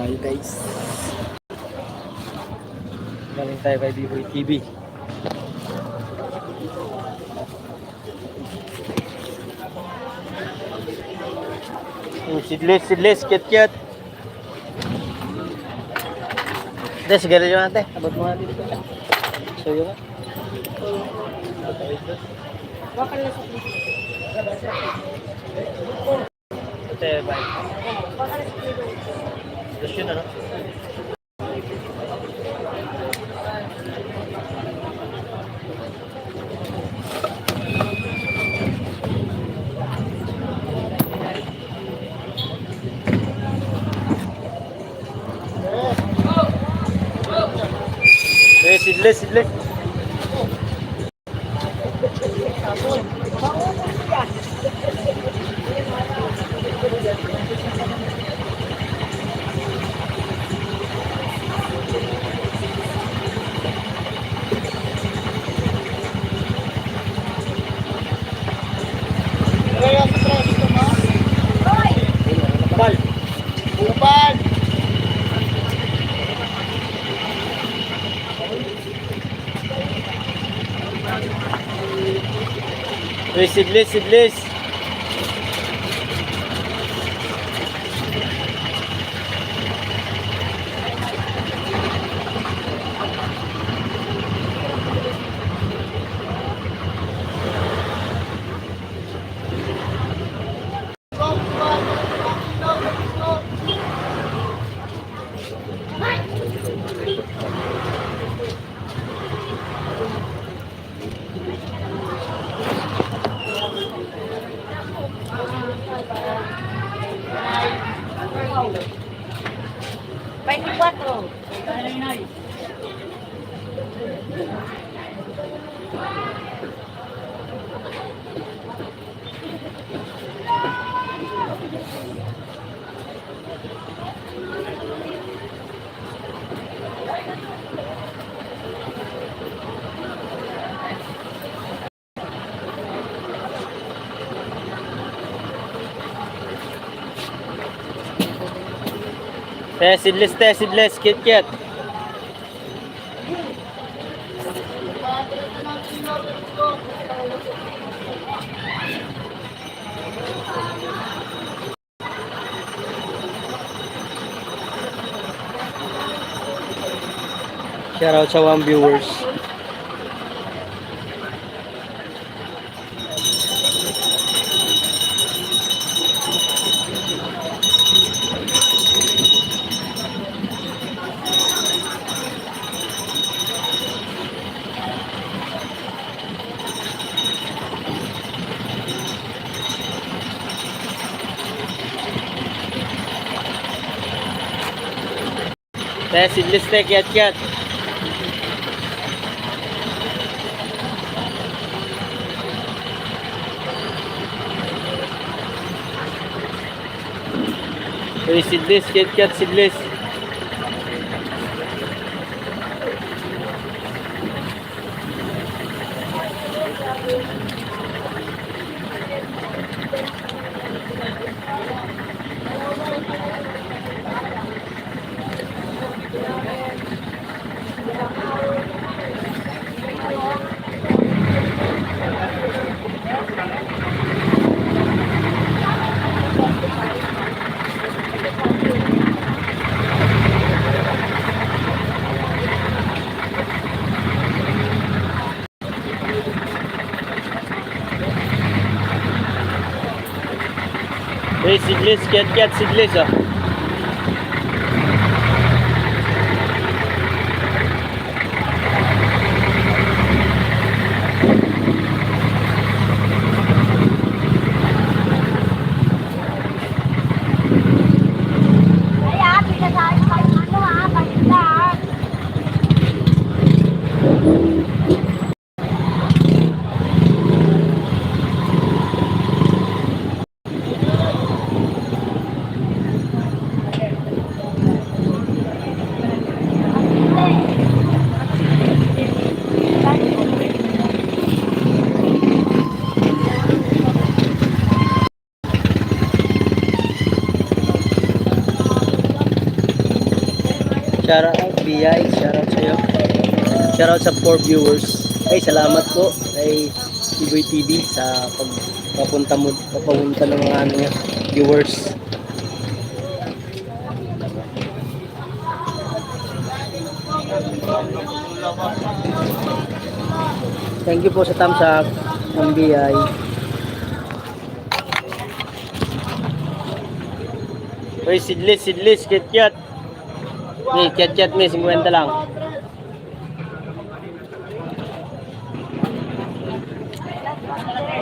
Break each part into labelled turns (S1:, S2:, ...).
S1: tayo guys. Galing tayo kay B-Boy TV. Sidlis, cute. Ate, sigarilyo natin. Abot mo natin dito. So yun nga.
S2: Bakal na sa
S1: Ate, bye.
S2: bakal na sa
S1: Just yun ano? Sidlis. Upal! Sidlis. Sidlis, cute. Shout out sa 1 viewers. Sidlis, cute. Sidlis, cute. Sidlis, cute. Shoutout, BI. Shoutout sa'yo. Shoutout sa 4 viewers. Ay, salamat po kay Iboy TV sa papapunta ng mga ano niya, viewers. Thank you po sa thumbs up ng BI. Uy, sidlis, kiat-kiat. May kiat-kiat may 50 lang.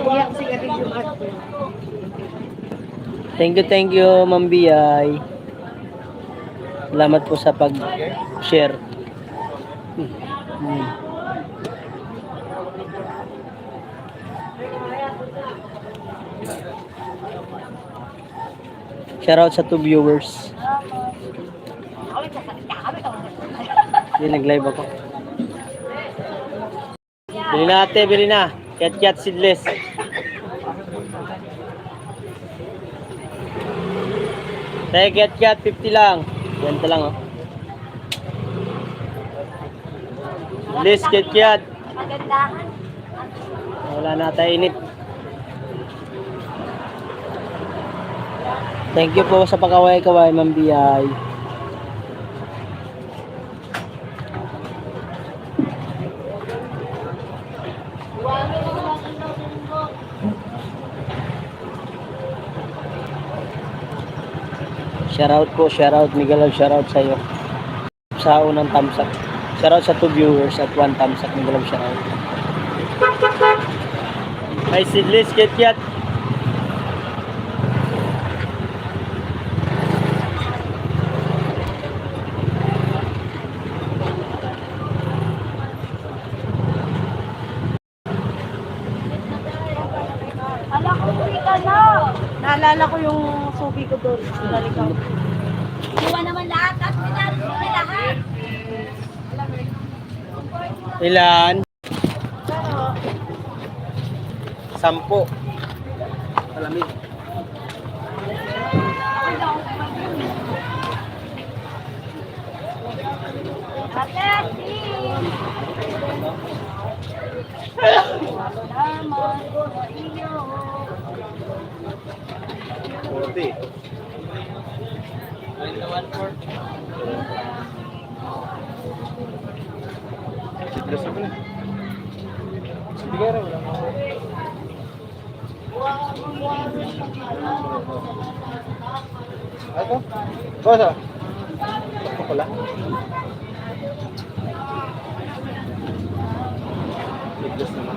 S2: Iyak si Galing yung ate.
S1: Thank you, Ma'am BI. Salamat po sa pag-share. Hmm. Shoutout sa 2 viewers. Hindi, nag-live ako. Bili na ate, bili na. Kiat-kiat seedless. Tayo kiat-kiat, 50 lang. Ganito lang, oh. Seedless, kiat-kiat. Wala na tayo init. Thank you po sa pagkaway-kaway, Ma'am BI. Shoutout po, shoutout. Miguel, shoutout sa iyo. Sa unang thumbs up. Shoutout sa 2 viewers at 1 thumbs up. Miguel, shoutout. Ay, seedless, kiat-kiat.
S2: Naalala ko yung suki ko doon. Nalikaw.
S3: Iwan naman lahat at pinalis mo na lahat.
S1: Ilan? 10. Malamig.
S3: Ate, salamat sa iyo.
S4: Ako? Kosa? Ako pala. Liglas naman.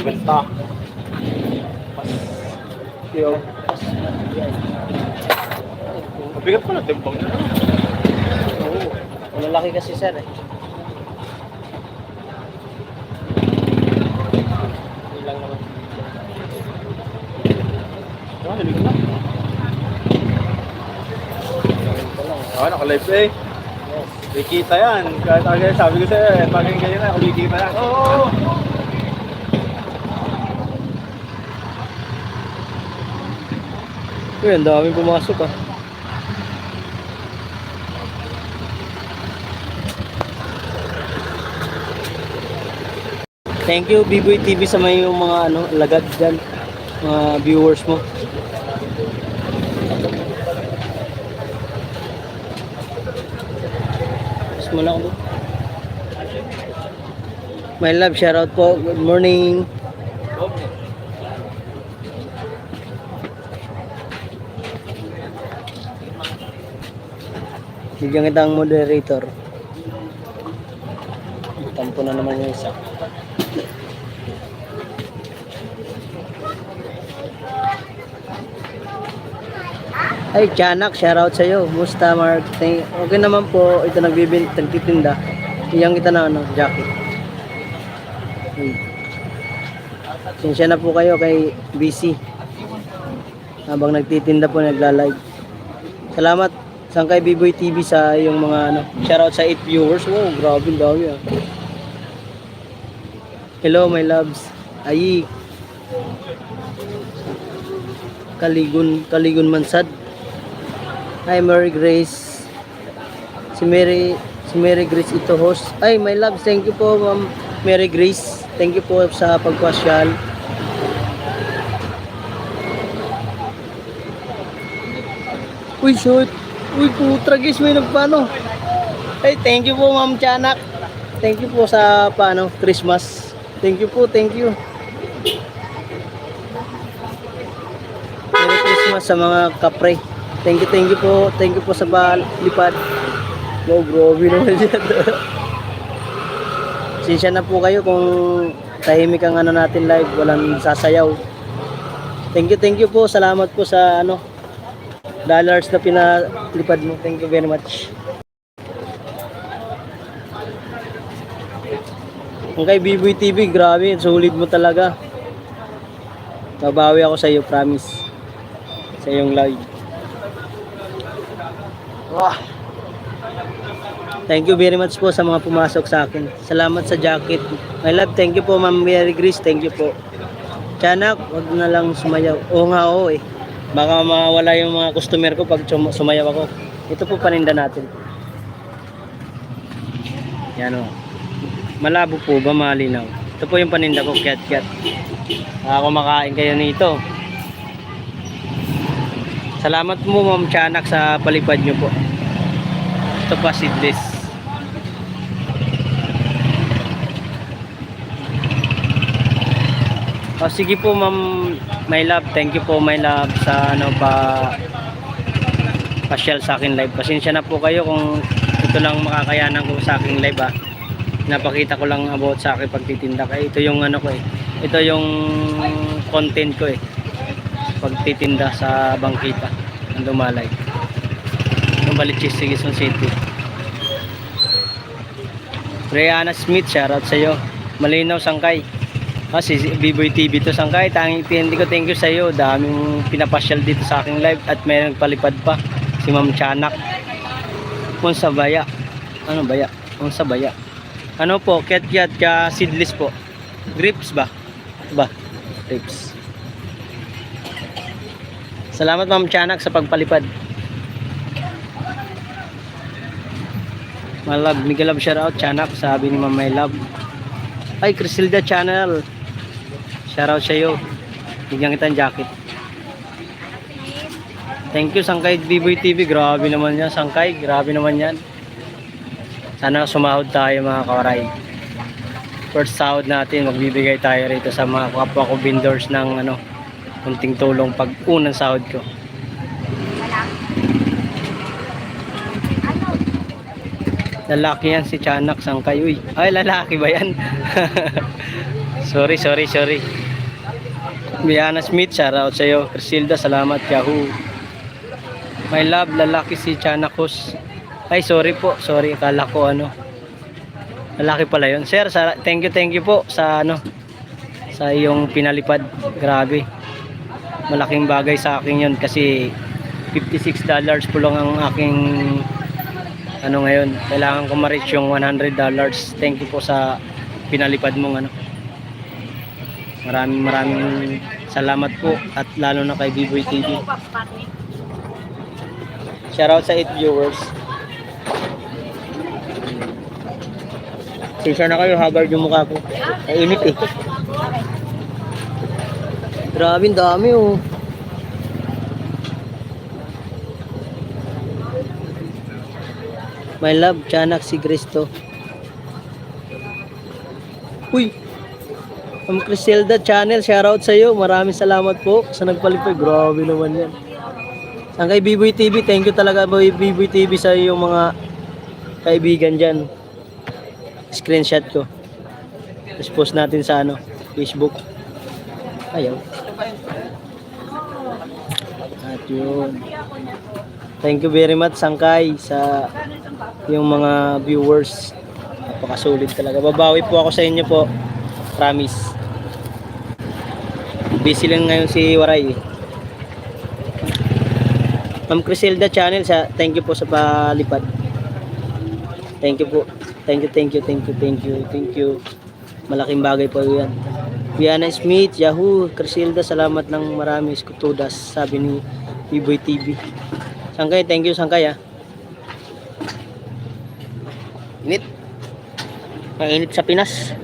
S4: Basta. Yo. Mabigat pala timbang na.
S1: Oo. Malalaki kasi sir eh. Hindi lang naman.
S4: Nalilig na. Naka-live eh.
S1: Yes.
S4: Kikita yan. Kahit agad sabi ko sa'yo eh, pag ganyan na, kikita yan. Oo!
S1: Uy, ang daming pumasok ah. Thank you Biboy TV sa may yung mga ano, lagad dyan. Mga viewers mo. Mas mo lang ako. My love, shoutout po. Good morning. Bigyan kita ang moderator. Tampo na naman yung isa. Ay, Tiyanak, shoutout sa'yo. Musta, Mark? Okay naman po. Ito nagtitinda. Iyang kita na, jacket. Sinsya na po kayo kay BC. Habang nagtitinda po, nagla-live. Salamat Sangkay B-Boy TV sa yung mga shoutout sa 8 viewers. Wow, grabe, dami ah. Hello, my loves. Ay, Kaligon Mansad. Hi, Mary Grace. Si Mary Grace ito host. Ay, my loves, thank you po, Ma'am Mary Grace. Thank you po sa pagpasyal. Uy, shoot. Uy, putra guys, may nagpano. Ay, thank you po, Ma'am Tiyanak. Thank you po sa Christmas. Thank you po, thank you. Merry Christmas sa mga kapre. Thank you po. Thank you po sa lipad. Wow, grabe naman yan. Sinsya na po kayo kung tahimik ang natin live, walang sasayaw. Thank you po. Salamat po sa dollars na pinalipad mo. Thank you very much. Kung kay B-Boy TV, grabe, sulit mo talaga. Babawi ako sa iyo, promise. Sa iyong live. Wow. Thank you very much po sa mga pumasok sa akin. Salamat sa jacket. My love, thank you po, Ma'am Mary Grace. Thank you po. Tiyanak, wag na lang sumayaw. Oo nga, oo eh. Baka mawala yung mga customer ko pag sumayaw ako. Ito po paninda natin. Yan o. Malabo po ba, malinaw? Ito po yung paninda ko, cat. Ako makain kayo nito. Salamat mo, Ma'am Tiyanak, sa palipad nyo po. Ito pa, seedless. Oh, sige po, Ma'am, my love. Thank you po, my love, sa pasyal sa akin live. Pasensya na po kayo kung ito lang makakayanan ko sa aking live ah. Napakita ko lang about sa akin pagtitinda. Kaya ito yung ko eh. Ito yung content ko eh. Pagtitinda sa bangkita ng Dumalay. Ng Balichis, Quezon City. Brianna Smith, shoutout sa iyo. Malinaw, Sangkay. Si B-Boy TV to, Sangkay. Thank you sa iyo. Daming pinapasyal dito sa aking live at may nagpalipad pa. Si Ma'am Tiyanak. Unsa baya? Ano baya? Unsa baya? Ano po? Cat ka seedless po. Grips ba? Grips. Salamat, Ma'am Tiyanak, sa pagpalipad. My love, Miguel love, shoutout Tiyanak, sabi ni Ma'am My Love. Ay, Crisilda Channel, shoutout sa iyo. Bigyan kita ng jacket. Thank you, Sangkay B-Boy TV. Grabe naman yan, Sangkay. Grabe naman yan. Sana sumahod tayo, mga kawaray. First sahod natin, magbibigay tayo rito sa mga kapwa ko vendors ng kunting tulong pag unang sahod ko. Lalaki yan si Tiyanak, Sangkay. Uy, ay lalaki ba yan? sorry. Brianna Smith, shoutout sa iyo. Crisilda, salamat. Yahoo. My love, lalaki si Tiyanak host. Ay, sorry po. Sorry, akala ko lalaki pala yun. Sir, thank you po sa sa iyong pinalipad. Grabe. Malaking bagay sa akin yun kasi $56 po lang ang aking ngayon. Kailangan ko ma-reach yung $100. Thank you po sa pinalipad mong Maraming salamat po at lalo na kay B-Boy TV. Shoutout sa 8 viewers. Sensya na kayo, haggard yung mukha ko. Nainit eh. Grabe, dami oh. My love, Tiyanak, si Cristo. Uy! Ma'am Crisilda Channel, shoutout sa iyo. Maraming salamat po sa nagpalipay. Grabe naman yan. Sangkay B-Boy TV, thank you talaga B-Boy TV sa iyong mga kaibigan dyan. Screenshot ko. Tapos post natin sa Facebook. Ayaw. At Yun. Thank you very much, Sangkay, sa yung mga viewers. Napakasulit talaga. Babawi po ako sa inyo po. Promise. Busy lang ngayon si Waray. Ma'am Criselda Channel, thank you po sa palipad. Thank you po. Thank you. Malaking bagay po yan. Viana Smith, Yahoo, Criselda, salamat ng marami, Skutudas, sabi ni B-Boy TV. Sangkay, thank you Sangkay ah. Init. Mainit sa Pinas.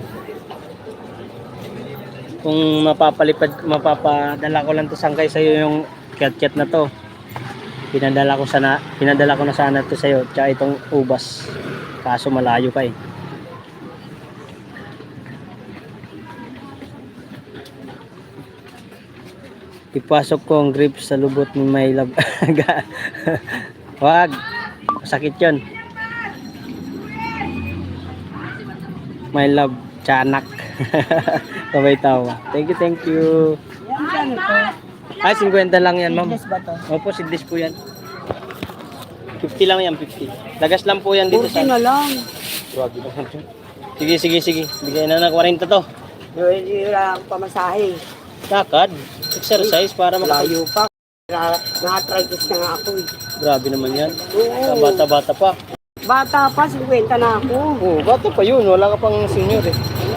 S1: Kung mapapadala ko lang to Sangkay sa iyo yung cat na to. Pinadala ko na sana to sa iyo, tsaka itong ubas. Kaso malayo pa eh. Ipasok ko ang grapes sa lubot ni My Love. Wag. Sakit yun. My Love. Tiyanak. Kabay tawa. Thank you.
S2: Yan, ito.
S1: Ay, 50 lang yan, ma'am.
S2: Yes ba to?
S1: Opo, sidlis po yan. 50 lang yan, 50. Lagas lang po yan dito
S2: 40 na lang.
S1: Grabe naman yun. Sige. Bigay na 40 to.
S2: Yung lang pamasahe.
S1: Lakad. Exercise para
S2: Layo pa. Nakatritis na nga ako eh.
S1: Grabe naman yan.
S2: Oo.
S1: Bata-bata pa.
S2: Bata pa, 50 na ako.
S1: Oo, bata pa yun. Wala ka pang senior eh.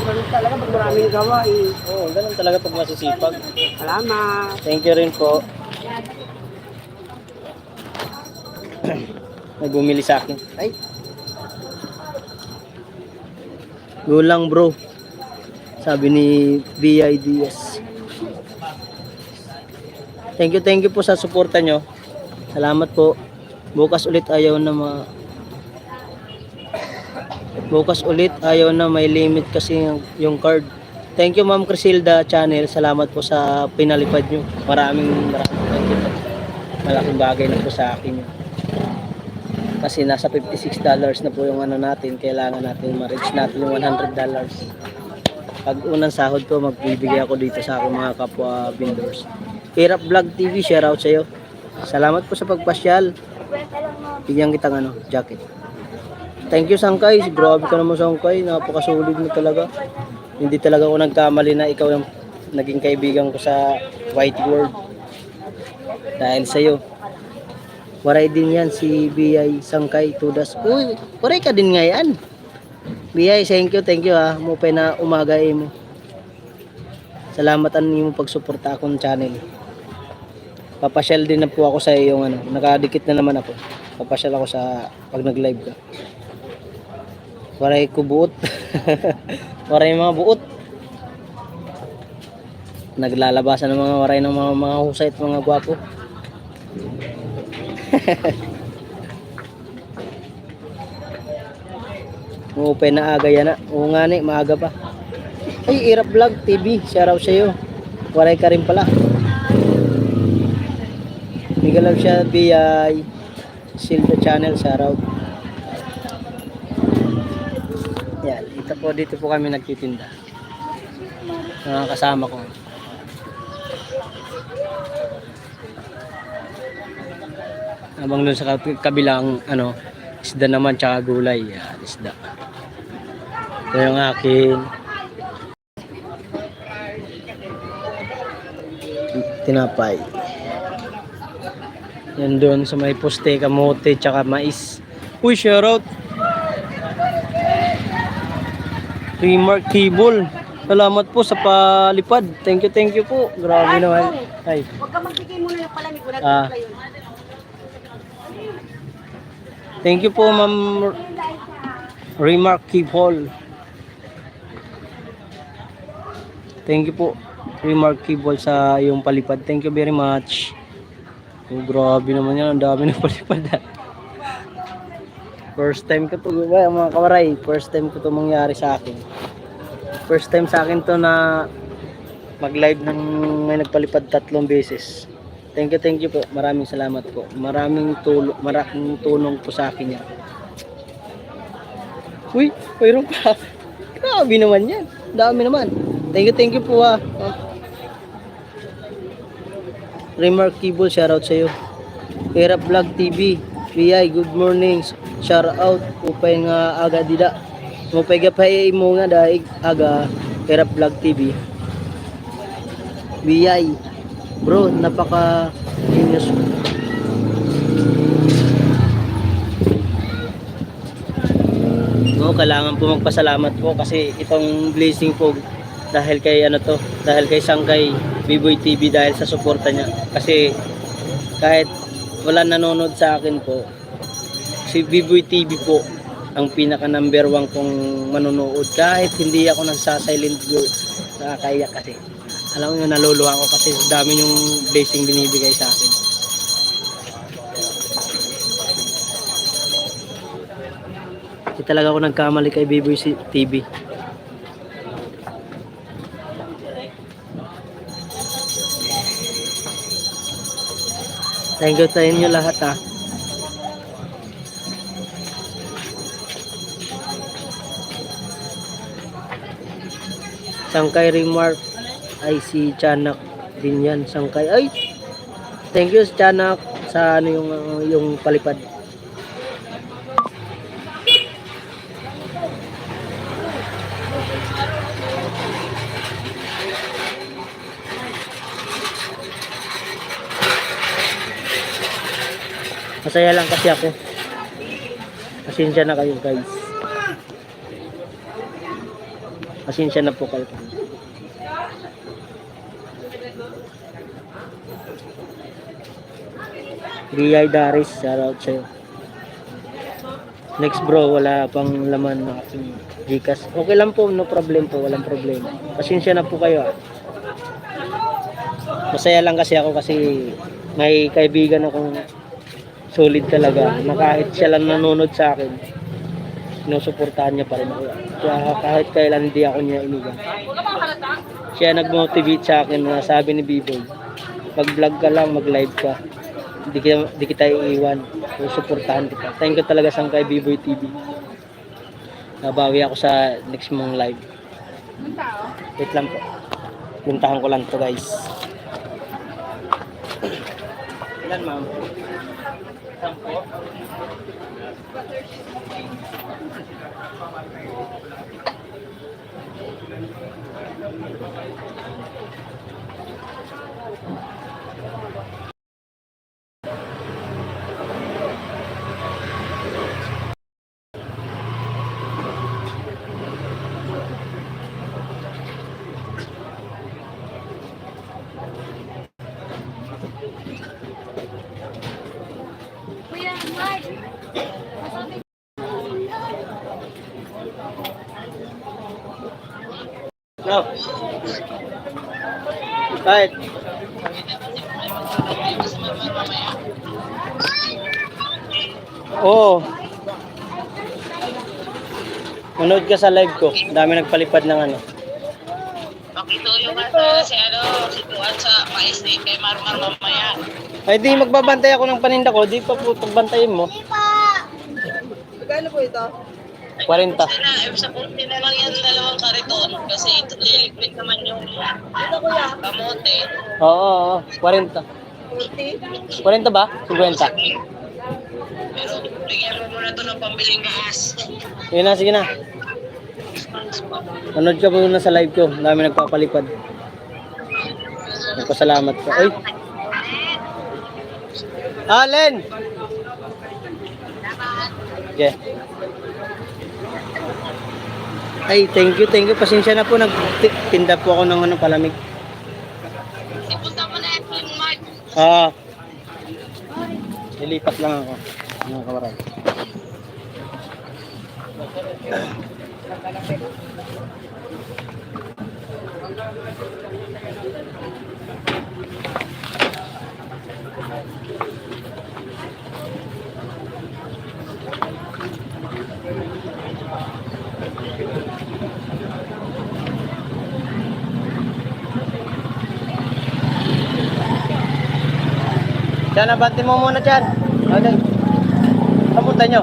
S2: Ganun talaga pag maraming gawa eh.
S1: Oo, ganun talaga pag masisipag.
S2: Salamat.
S1: Thank you rin po. Nagbumili sa akin. Ay. Gulang bro. Sabi ni BIDS. Thank you po sa suporta nyo. Salamat po. Bukas ulit ayaw na may limit kasi yung card. Thank you Ma'am Criselda Channel. Salamat po sa pinalipad nyo. Maraming thank you po. Malaking bagay na po sa akin yun. Kasi nasa $56 na po yung ano natin. Kailangan natin ma-reach natin yung $100. Pag unang sahod ko, magbibigay ako dito sa aking mga kapwa vendors. Hirap Vlog TV, share out sa iyo. Salamat po sa pagpasyal. Bigyan kitang jacket. Thank you Sangkay. Grabe ka naman Sangkay. Napakasulit mo talaga. Hindi talaga ako nagkamali na ikaw yung naging kaibigan ko sa White World. Dahil sa iyo. Waray din yan si BI Sangkay Tudas. Uy, waray ka din nga yan. BI, thank you ha. Mupay na umaga mo. Salamat mo pagsuporta akong channel. Papasyal din na po ako sa iyong nakadikit na naman ako. Papasyal ako sa pag nag-live ka. Waray ko buot. Waray mga buot. Naglalabasan ng mga waray ng mga husay at mga gwapo. Open na aga yan na. Oo nga ni, maaga pa. Ay, Irap Vlog TV. Share out sa iyo. Waray ka rin pala. Miguel siya via Silva Channel, share out. Yan, dito po kami nagtitinda. Mga kasama ko. Habang doon sa kabilang isda naman tsaka gulay. Yan, isda. Ito yung akin tinapay. Yan doon sa may poste, kamote, tsaka mais. Uy, shoutout! Remark Cable. Salamat po sa palipad. Thank you po. Grabe naman. Ay.
S2: Huwag ka magbigay muna ng palamig. Wala
S1: Ah.
S2: kayo.
S1: Thank you po, Ma'am Remark Cable. Thank you po, Remark Cable, sa yung palipad. Thank you very much. Oh, grabe naman yan. Ang dami na palipad. First time ko to, mga kawaray. First time ko to mangyari sa akin. First time sa akin to na mag-live ng may nagpalipad 3 beses. Thank you po. Maraming salamat po. Maraming tulong po sa akin yan. Uy, mayroon pa. Grabe naman yan. Dami naman. Thank you po ha. Remarkable, shoutout sa iyo. Era Vlog TV, BI, good morning. Shoutout, upay nga aga dida. Upay gapay mo nga daig aga Era Vlog TV. BI, bro, napaka genius. No, kailangan po magpasalamat po kasi itong blessing po dahil kay ano to, dahil kay Sangkay Biboy TV dahil sa suporta niya. Kasi kahit wala nanonood sa akin po, si Biboy TV po ang pinaka number 1 kong manonood. Kahit hindi ako nagsasilent view, nakakaiyak kasi. Alam mo, naluluha ko kasi dami yung blessing binibigay sa akin. Hindi talaga ako nagkamali kay Biboy TV. Thank you sa inyo lahat ha. Sangkay Remark ay si Chanak din yan. Sangkay ay thank you Chanak sa ano yung palipad. Masaya lang kasi ako. Pasensya na kayo guys. Pasensya na po kayo. Riyay Daris, shoutout sa'yo. Next bro, wala pang laman ng aking Gcash. Okay lang po, no problem po, walang problema. Pasensya na po kayo. Masaya lang kasi ako kasi may kaibigan akong solid talaga na kahit siya lang nanonood sa akin, sinusuportahan niya pa rin ako. Kaya kahit kailan hindi ako niya iniwan. Siya nag-motivate sa akin na sabi ni Biboy, mag-vlog ka lang, mag-live ka. Di kita iiwan. Susuportahan kita. Thank you talaga Sangkay Biboy TV. Nabawi ako sa next mong live. Wait lang po. Puntahan ko lang to guys. Ilan ma'am? Sampo.
S3: Kuya, Mark.
S1: No. Kahit. Oo. Manood ka sa live ko. Dami nagpalipad ng ano.
S5: Pakituyo ka sa si Tuan sa pa-state kay Marmar mamaya.
S1: Ay di magbabantay ako ng paninda ko. Di pa po pagbantayin mo.
S2: Magkano po ito?
S1: 40.
S5: Sa kunti na lang yan dalawang kariton kasi liligpit naman yung
S2: Ito kuya,
S5: kamote.
S1: Oo, 40.
S2: 40?
S1: 40 ba? 50.
S5: Pero bigyan mo muna to ng pambiling gas.
S1: Sige na, sige na. Manood ka muna sa live ko. Dami nagpapalipad. Nagpasalamat ka. Ay! Allen! Yeah. Ay, thank you. Pasensya na po. Nagtinda po ako ng ano, palamig.
S5: Ipunta mo na yung Mark.
S1: Nilipat lang ako. Mga kawaran. Diyan, abante mo muna dyan. Okay. Kapunta nyo.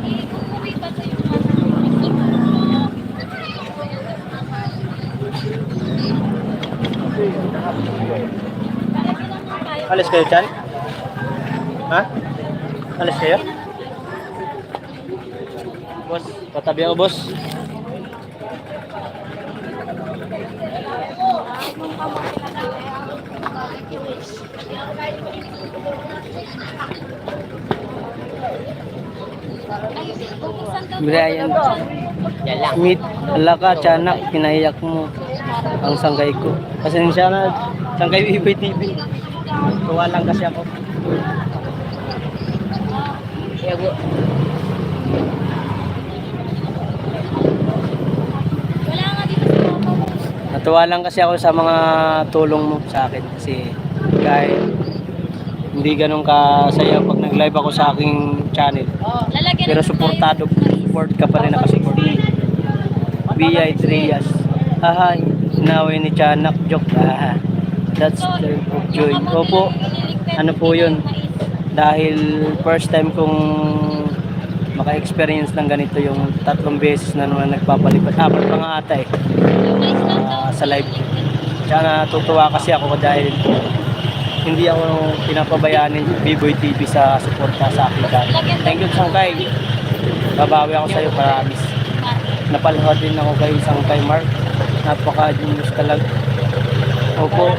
S1: Alis kayo dyan? Ha? Alis kayo? Boss, patabi ako boss. Brian, meet, ala ka, tiyanak, pinaiyak mo ang sanggay ko. Kasi siya na, sanggay Biboy TV. Tuwa lang kasi ako. Kaya po.
S3: Wala nga dito sa mama mo.
S1: Natuwa lang kasi ako sa mga tulong mo sa akin. Kasi kahit hindi ganun kasaya pag nag-live ako sa aking channel.
S3: Lalagyan
S1: Pero
S3: natin
S1: supportado,
S3: tayo.
S1: support ka pa rin nakasupport. B.I. Trias. Haha, inaway ni Tiyanak. Joke. Haha. That's the of joy. Opo, ano po yun? Dahil first time kong maka-experience ng ganito yung 3 beses na naman nagpapalipad. 4 pa nga ata eh. Sa live. Tsaka natutuwa kasi ako dahil hindi ako pinapabayaan ni Biboy TV sa suporta sa akin channel. Thank you, Sangkay. Babawi ako sa'yo, promise. Napalahod din ako kay Sangkay Mark. Napaka-genius talaga. Opo.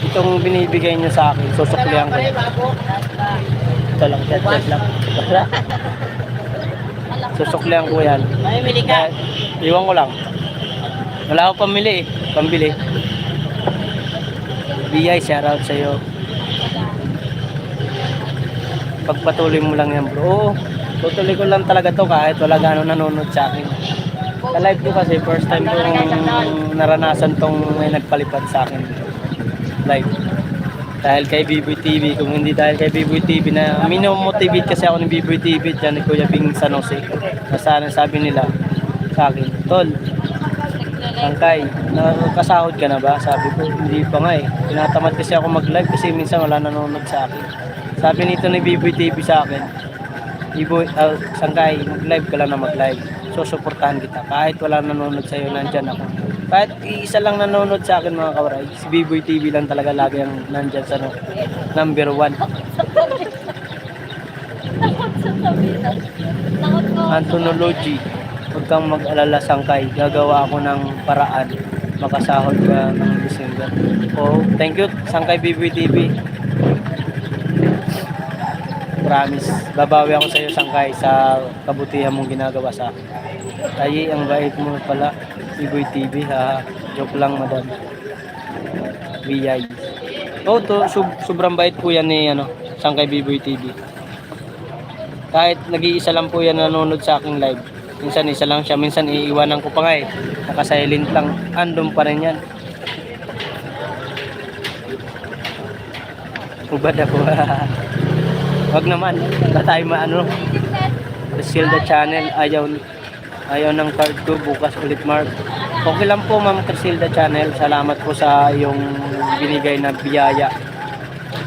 S1: Itong binibigay niyo sa akin, susuklihan ko. Ito lang, chat lang. Susuklihan ko yan. Iwan ko lang. Wala ako pamili eh. Pambili. BI, shoutout sa'yo. Pagpatuloy mo lang yan bro. Oo, tutuloy ko lang talaga to kahit wala gano'n nanonood sa akin. Sa live ko kasi first time kong naranasan tong may nagpalipad sa akin. Live. Dahil kay Biboy TV, kung hindi dahil kay Biboy TV na minomotivate kasi ako ng Biboy TV dyan ni Kuya Bing San Jose. Sana sabi nila sa akin, Tol, Sangkay, nakakasahod ka na ba? Sabi ko, hindi pa nga eh. Tinatamad kasi ako mag-live kasi minsan wala nanonood sa akin. Sabi nito ni Biboy TV sa akin, Biboy, Sangkay, mag-live ka lang na mag-live. So, suportahan kita. Kahit wala nanonood sa'yo, nandyan ako. Kahit isa lang nanonood sa akin mga kawaray, si Biboy TV lang talaga lagi ang nandyan sa number 1. Antonology. Huwag kang mag-alala Sangkay, gagawa ako ng paraan makasahod ka ng December. Oh, thank you Sangkay Biboy TV. Promise, babawi ako sa iyo Sangkay sa kabutihan mong ginagawa sa akin. Ay, ang bait mo pala Biboy TV ha. Joke lang madam. BI. Oh, to sobrang bait po yan ni Sangkay Biboy TV. Kahit nag-iisa lang po yan nanonood sa aking live. Minsan isa lang siya, minsan iiwanan ko pa nga eh. Naka-silent lang, andun pa rin yan. Ubad ako. Wag naman, ba tayo Crisilda channel, ayaw ng card ko, bukas ulit Mark. Okay lang po ma'am Crisilda channel, salamat po sa iyong binigay na biyaya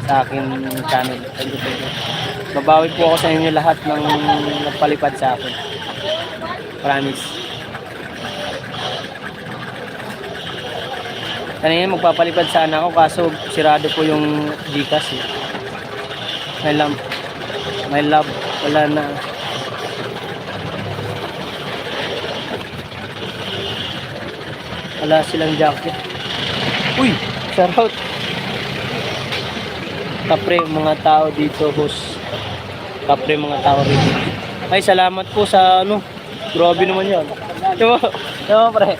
S1: sa akin channel. Thank you. Babawi po ako sa inyo lahat ng nagpalipad sa akin. Promise. Kanina magpapalipad sana ako kaso sirado po yung Gcash eh. My love, wala na. Wala silang jacket. Uy, shout out. Kapre mga tao dito, boss. Kapre mga tao rito. Ay, salamat po sa grabe naman yan. Diba pre?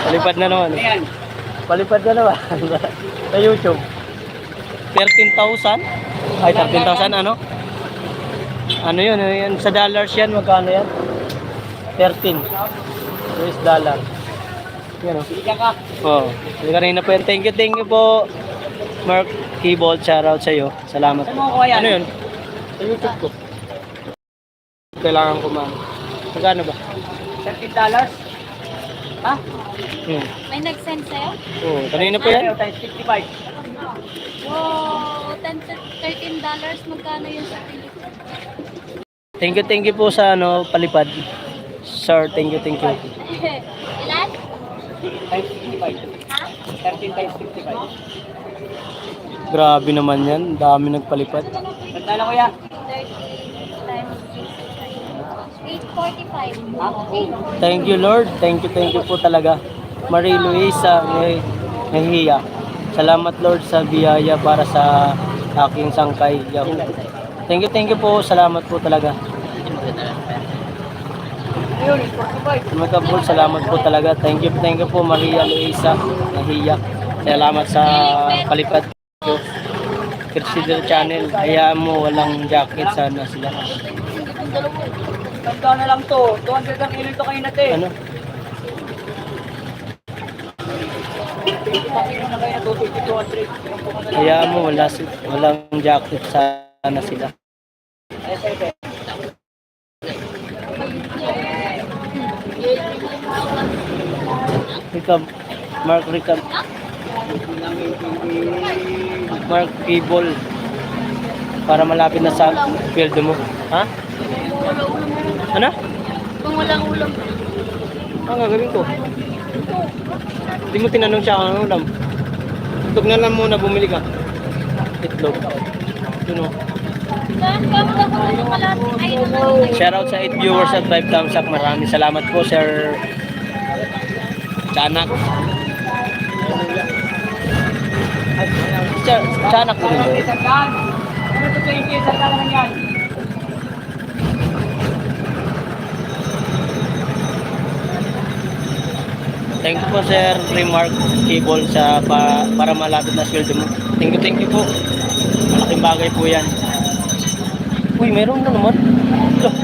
S1: Palipad na naman. Palipad na naman. Sa YouTube. 13,000? Ay, 13,000 ano? Ano yun? Sa dollars yan, magkano yan? 13 US dollar. Yan o. Oo. Kanina po yan. Thank you po. Mark Keyboard, shoutout sa iyo. Salamat po. Ano yun? Sa YouTube ko. Kailangan ko magkano ba?
S2: $13? Ha?
S3: May nag-send sa'yo?
S1: Oo, kanina pa yan.
S2: Times 55.
S3: Wow, $13 magkano yun sa Pilipinas?
S1: Thank you po sa palipad. Sir, thank you.
S3: Ilan?
S1: Grabe naman yan. Dami nagpalipad.
S2: Magkano kuya?
S3: 845.
S1: Thank you, Lord. Thank you po talaga. Marie Luisa Mejia. Salamat, Lord, sa biyaya para sa aking sangkay. Yahoo. Thank you po. Salamat po talaga. Salamat po talaga. Thank you po, Maria Luisa Mejia. Salamat sa palipad ko. Crusader Channel. Hayaan mo, walang jacket sana sila.
S2: Magkano na lang to? 200 ang kilo ito kayo natin.
S1: Ano?
S2: Pakino na kayo na 250, 200.
S1: Hayaan mo, walang jacket sana sila. Mark Cable para malapit na sa field mo. Ha? Ano?
S3: Kung walang ulam.
S1: Ang gagawin ko? Hindi mo tinanong siya kung ano ulam. Itlog na lang muna, bumili ka. Itlog. Yun o. Shoutout sa 8 viewers at 5 thumbs up. Maraming salamat po, Sir Chanak. Chanak po rin.
S2: Ano to 20? Isang daan naman yan.
S1: Thank you po, Sir Remark Cable sa para malapit na sweldo mo. Thank you po. Malaking bagay po yan. Uy, meron na naman. Loh.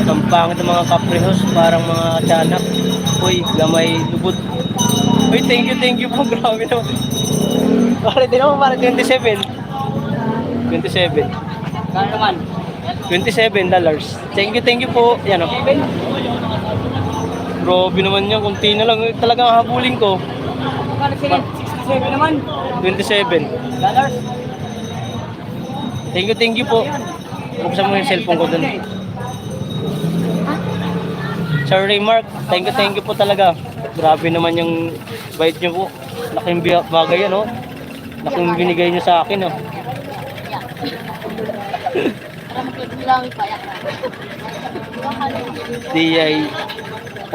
S1: Ang pangit ng mga kaprihos, parang mga tiyanak. Uy, gamay lubot. Uy, thank you po. Grabe naman. Pare, din naman, pare, 27. 27.
S2: Kano naman?
S1: $27. Thank you po. Yan o. Grabe naman yan. Kunti na lang. Talagang habulin ko.
S2: Kano sila? 67 naman.
S1: 27.
S2: Dollars.
S1: Thank you po. Buksan mo yung cellphone ko dun. Sir Remark, thank you po talaga. Grabe naman yung bait nyo po. Laking bagay yan, oh. Laking binigay nyo sa akin, oh. Di ay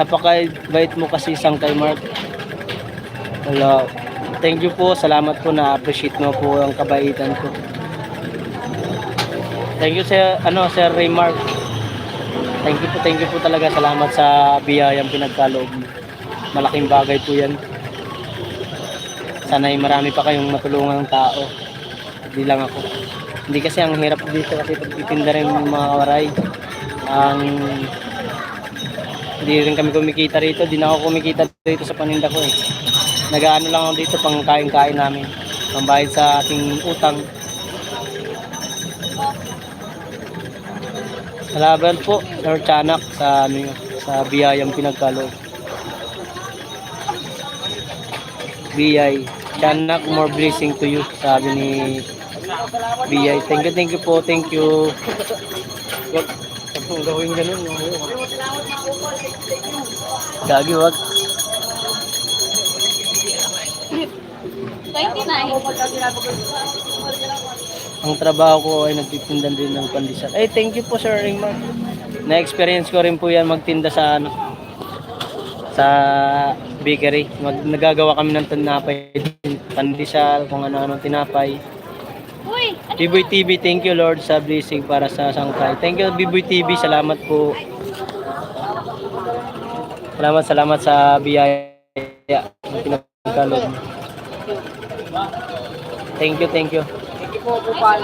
S1: napaka-bait mo kasi isang kay Mark. Wala. Thank you po. Salamat po, na-appreciate mo po ang kabaitan ko. Thank you Sir Remark. Thank you po talaga. Salamat sa biyayang pinagkaloob mo. Malaking bagay po yan. Sana'y marami pa kayong matulungan ng tao. Hindi lang ako. Hindi kasi ang hirap dito kasi pagtitinda rin ng mga waray. Hindi rin kami kumikita rito. Di na ako kumikita dito sa paninda ko eh. Nag-aano lang ako dito pang kain-kain namin. Pambayad sa ating utang. Salamat po, Sir Chanak, sa sa biyayang pinagkaloob. Biyay. Chanak, more blessing to you, sabi ni Biyay. Thank you po, thank you. Wag kung gawin ganun. Gagi, wag.
S3: 29.
S1: Ang trabaho ko ay nagtitinda din ng pandesal. Ay, thank you po, Sir Ringmar. Na-experience ko rin po yan magtinda sa sa bakery. Nagagawa kami ng tinapay, pandesal, kung ano-ano tinapay.
S3: Uy,
S1: Biboy TV, thank you Lord sa blessing para sa sangkay. Thank you Biboy TV, salamat po. Salamat sa biyaya ng pinagkaloob. Thank you.
S2: Thank you po, Kupal.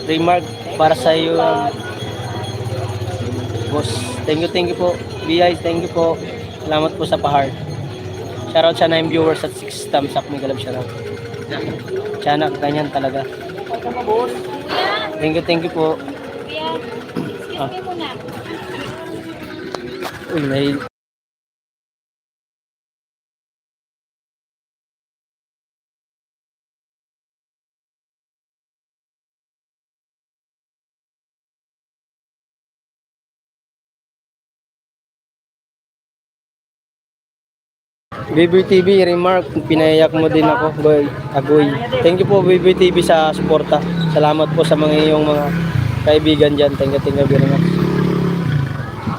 S1: Remark para sa iyo, boss. Thank you po. BI, thank you po. Salamat po sa pahar. Shoutout sa 9 viewers at 6 thumbs up. May galab shoutout. Tiyanak, ganyan talaga. Thank you po.
S3: Kuya, excuse me muna.
S1: Uy, may... Baby TV, remark, pinayak mo din ako, boy, agoy. Thank you po, Baby TV, sa suporta. Salamat po sa mga iyong mga kaibigan dyan. Thank you very much.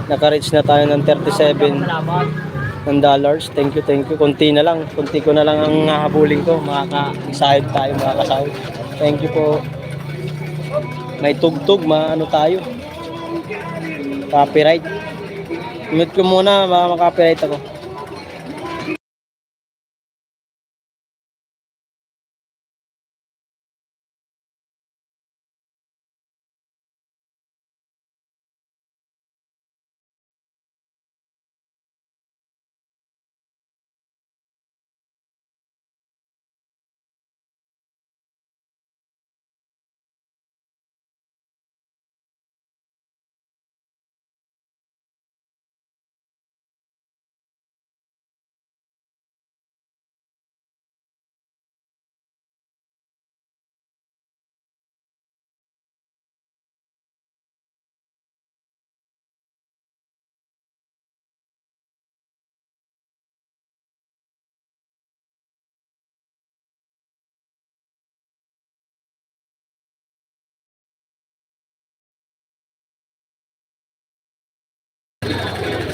S1: Naka-reach na tayo ng 37 ng dollars. Thank you. Kunti na lang. Kunti ko na lang ang hahabulin ko. Makaka-sahid tayo, makakasahid. Thank you po. May tugtog, maano tayo. Copyright. Mute ko muna, baka makapiright ako.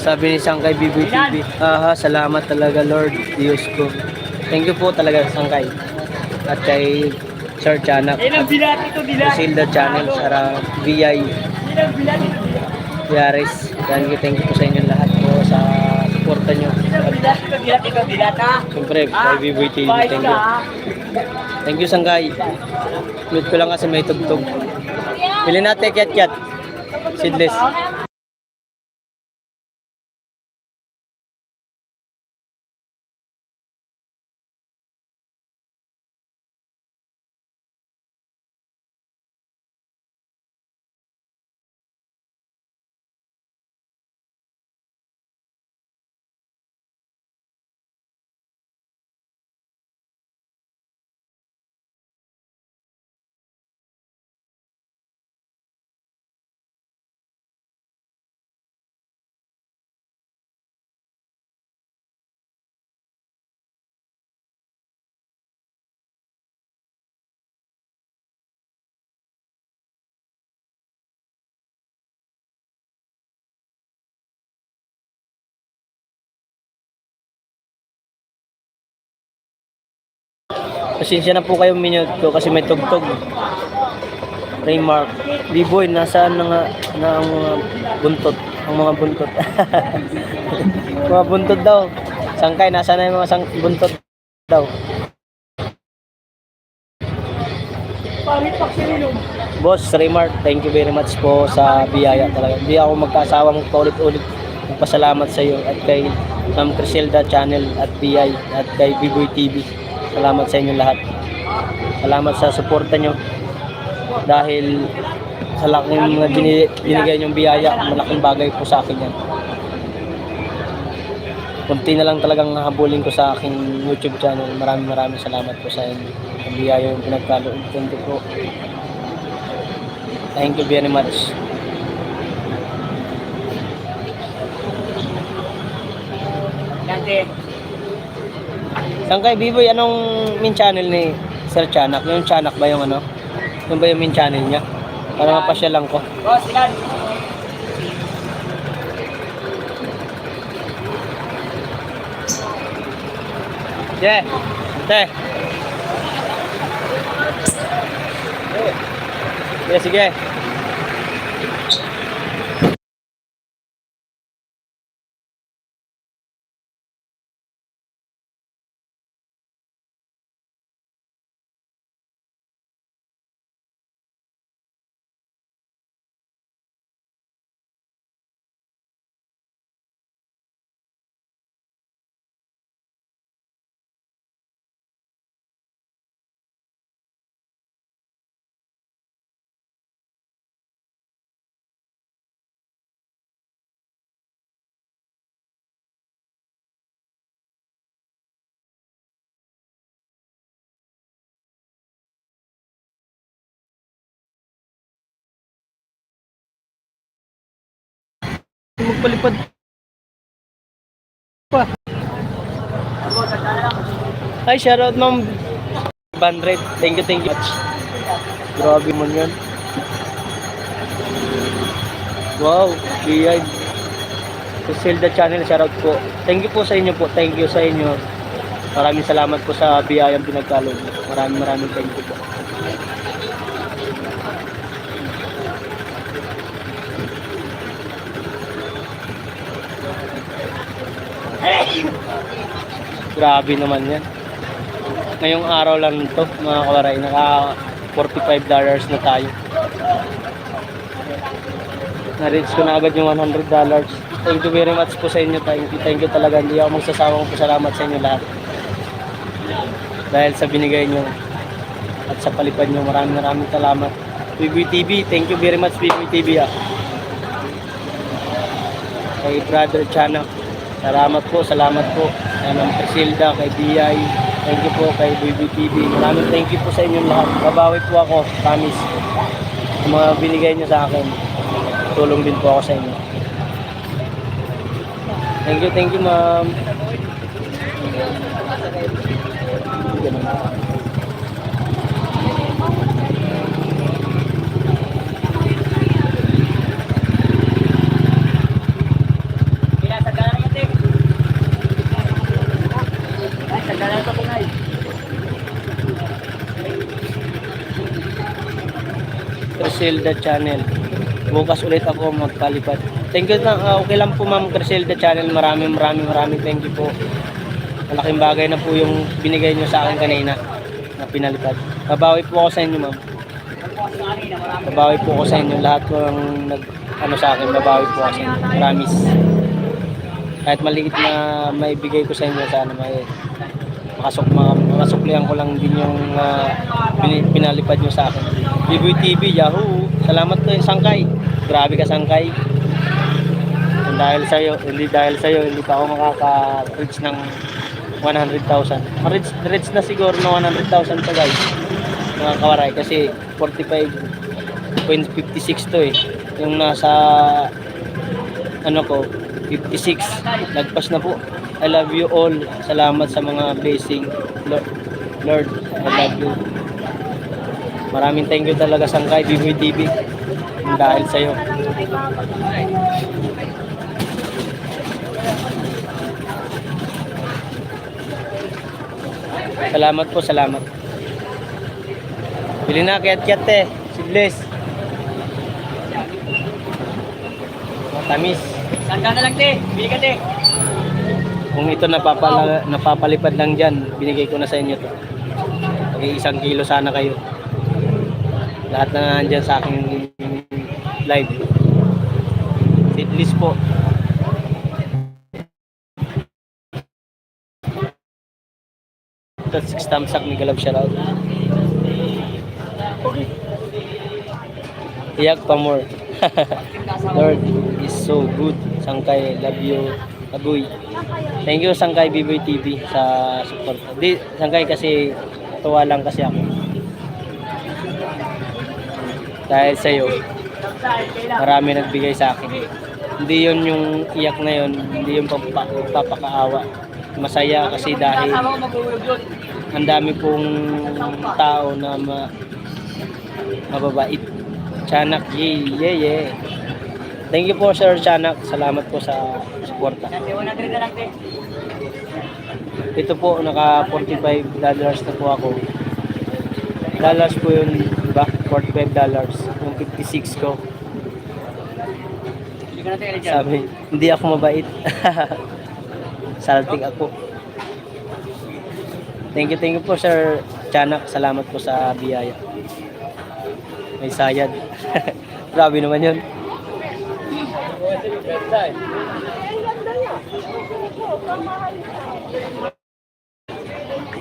S1: Sabi ni Sangkay BBTV, salamat talaga Lord, Diyos ko. Thank you po talaga Sangkay. At kay Sir Chanak at Silda Channel, Sara VI Yaris. Thank you po sa inyo lahat po sa suporta nyo. Siyempre, kay BBTV, thank you. Thank you Sangkay. Mute ko lang kasi may tugtog. Pili natin Kiat Seedless. Pasensya na po kayo minute ko kasi may tugtog. Remark. B-boy, nasaan na nga na ang mga buntot? Ang mga buntot. Mga buntot daw. Sangkay, nasaan na yung mga buntot daw? Boss, Remark, thank you very much po sa biyaya talaga. Hindi ako magkasawang paulit-ulit magpasalamat sa iyo at kay Ma'am Criselda Channel at BI at kay B-boy TV. Salamat sa inyo lahat. Salamat sa suporta nyo. Dahil sa laking mga binigay nyong biyaya, malaking bagay po sa akin yan. Kunti na lang talagang hahabulin ko sa aking YouTube channel. Maraming salamat po sa inyo. Ang biyaya yung pinagkaloob ko. Thank you very much. Saan kay B-boy, anong main channel ni Sir Chanak? Yung Chanak ba yung ano? Yung ba yung main channel niya? Para mapasya lang ko.
S2: Boss, ilan?
S1: Yeah. Te. Yeah, sige. Magpalipad pa. Hi, shoutout ma'am. 100. Thank you much. Grabe mo yan. Wow, biyay. Zelda channel, shoutout po. Thank you po sa inyo po. Thank you sa inyo. Maraming salamat po sa biyayang pinagkaloob. Maraming thank you po. Grabe naman yan. Ngayong araw lang ito, mga kawaray, naka $45 na tayo. Na-reach ko na agad yung $100. Thank you very much po sa inyo. Thank you talaga. Hindi ako magsasawang pasalamat sa inyo lahat. Dahil sa binigay nyo at sa palipad nyo, maraming salamat. BBoy TV, thank you very much BBoy TV. Kay Brother Chana, salamat po. Kay Ma'am Crisilda, kay Biyay, thank you po kay BBoy TV. Maraming thank you po sa inyong lahat. Babawi po ako, promise. Ang mga binigay nyo sa akin, tulong din po ako sa inyo. Thank you ma'am. Crisilda channel. Bukas ulit ako magpalipad. Thank you na, okay lang po ma'am Crisilda channel. Maraming thank you po. Malaking bagay na po yung binigay nyo sa akin kanina na pinalipad. Babawi po ako sa inyo ma'am. Babawi po ako sa inyo. Lahat ko ang sa akin, babawi po ako sa inyo. Promise. Kahit maliit na maibigay ko sa inyo, sana may makasuklihan ko lang din yung pinalipad nyo sa akin. BBoy TV, Yahoo! Salamat po yung Sangkay. Grabe ka Sangkay. Hindi dahil sa'yo, hindi pa ako makaka-reach ng 100,000. Reach na siguro ng 100,000 pa guys. Mga kawaray, kasi 45.56 to eh. Yung nasa 56. Lagpas na po. I love you all. Salamat sa mga blessing. Lord, I love you. Maraming thank you talaga Sangkay, BBoy TV. Dahil sa'yo. Salamat. Bili na, kiyat-kiyat eh. Sidles. Matamis.
S2: Saan ka na lang, te? Bili ka, te.
S1: Kung ito napapalipad lang dyan, binigay ko na sa inyo to. Okay, 1 kilo sana kayo. Lahat na nandyan sa aking live. Seedless po. Ito 6 thumbs up, Miguel of shoutout. Iyak pa more. Lord is so good. Sangkay, love you. Agoy. Thank you Sangkay BBoy TV sa support. Sangkay kasi tuwa lang kasi ako. Dahil sa iyo, marami nagbigay sa akin. Hindi yun yung iyak na yun, hindi yung papakaawa. Masaya kasi dahil ang dami pong tao na mababait. Chanak, yeah. Thank you po Sir Chanak. Salamat po sa suporta. Ito po, naka $45 na po ako. Dollars po yun, diba? $45. Yung 56 ko. Sabi, hindi ako mabait. Salting ako. Thank you po Sir Chanak. Salamat po sa biyaya. May sayad. Grabe naman yun.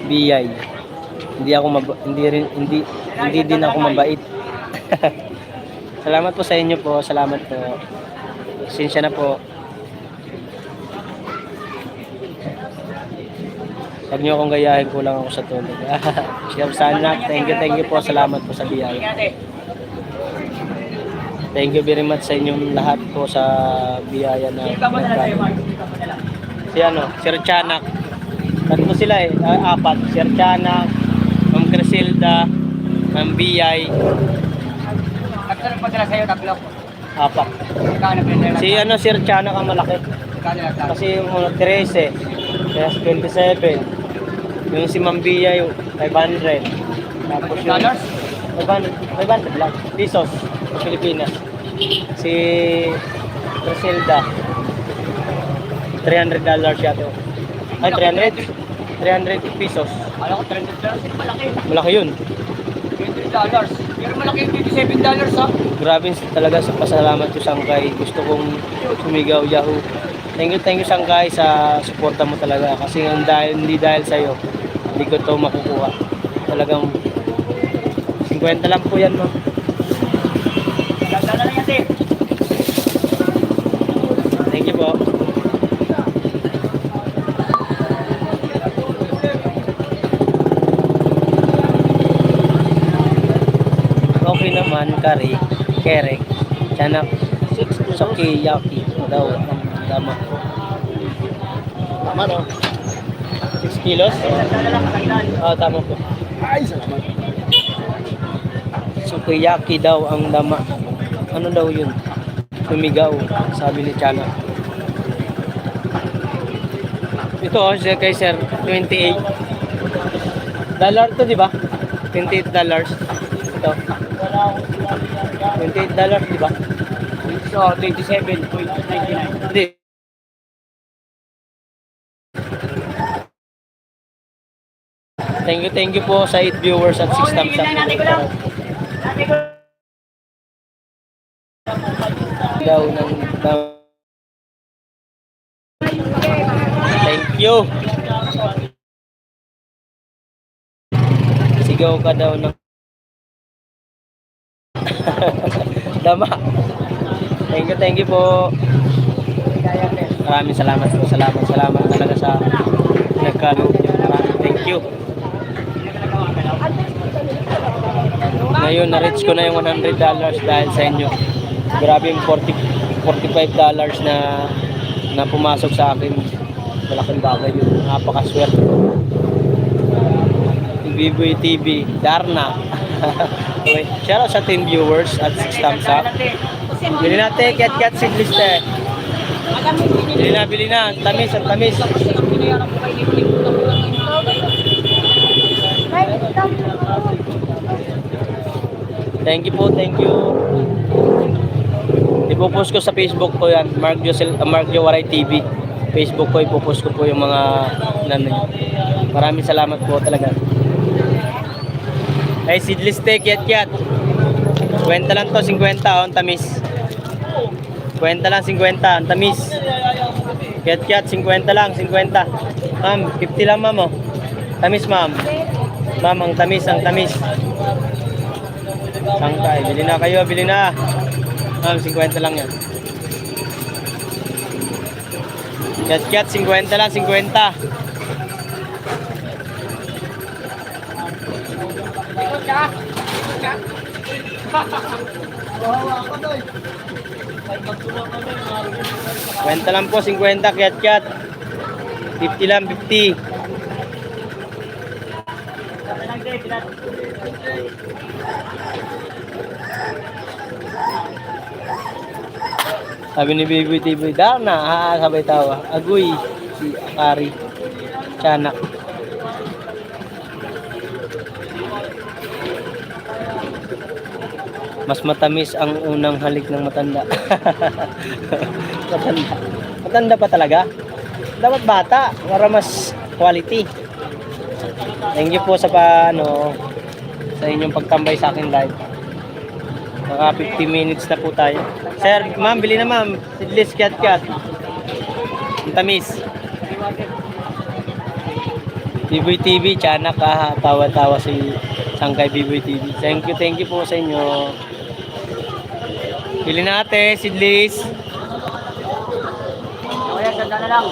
S1: Biyay. Hindi din ako mabait. Salamat po sa inyo po. Salamat po. Sinsya na po. Huwag niyo akong gayahin, kulang ako sa tulog. Chef Sanak, thank you po. Salamat po sa biyaya. Thank you very much sa inyong lahat po sa biyaya na si Sir Chanak. Tatlo sila apat. Sir Chanak, Ma'am Crisilda, Ma'am Biyay.
S4: Tatlo nagpadala sa'yo, tatlo.
S1: Apat. Si Sir Chanak ang malaki. Kasi yung 13, kaya 27. Yung si Ma'am Biyay, 500. Tapos yung
S4: Dollars?
S1: 500 lang. Pesos sa Pilipinas. Si Crisilda, $300 yata. Ay, 300? 300 pesos.
S4: Alam ko, $300. Malaki.
S1: Malaki yun.
S4: $20. Pero malaki yung $27 ha.
S1: Grabe talaga sa pasalamat ko Sangkay. Gusto kong sumigaw Yahoo. Thank you Sangkay sa suporta mo talaga. Kasi hindi dahil sa'yo, hindi ko to makukuha. Talagang 50 lang po yan, ma'am.
S4: Dala lang yan,
S1: Thank you po. Okay naman, kerek, Chanak, sukiyaki daw ang dama. Tama no? 6 kilos? Tama po.
S4: Ay, salamat.
S1: Sukiyaki daw ang dama. Ano daw yun? Sumigaw, sabi ni Chana. Ito kay Sir, $28. To, di ba? $28. Ito. $28, di ba?
S4: So, 27.99.
S1: Hindi. Thank you po sa 8 viewers at 6 thumbs up. Daw ng Thank you. Sigaw ka daw ng dama. Thank you po. Maraming salamat po. Salamat talaga sa nagkaloob niyo. Thank you. Ngayon, na-reach ko na yung $100 dahil sa inyo. Grabe yung $45 na pumasok sa akin. Malaking bagay yun. Napakaswerte. Biboy TV, Darna. Okay. Shoutout sa 10 viewers at 6 thumbs up. Bili natin, cat seedless eh. Bili na. Tamis. Thank you. Ipopost ko sa Facebook ko yan, Mark Jowaray TV. Facebook ko, ipopost ko po yung mga Maraming salamat po talaga. Ay, seedless steak, cat. 50 lang to, 50 ang tamis. 50 lang, 50 ang tamis. Cat, 50 lang, 50. Ma'am, 50 lang ma'am oh. Tamis ma'am. Ma'am, ang tamis. Sangkay, bili na kayo, Ma'am, 50 lang yan. Cat, 50 lang, 50. Kwenta lang po, 50, cat. 50 lang, 50. Sabi ni Biboy TV, Darna, sabay tawa. Agoy, si Akari, Chanak. Mas matamis ang unang halik ng matanda. Matanda pa talaga. Dapat bata para mas quality. Thank you po sa sa inyong pagtambay sa akin live. Mga 50 minutes na po tayo. Sir, ma'am, bili na ma'am. Seedless cat. Ang tamis. Biboy TV, Chanak, tawa-tawa si Sangkay Biboy TV. Thank you po sa inyo. Bili natin, seedless.
S4: Kaya, ganda na lang.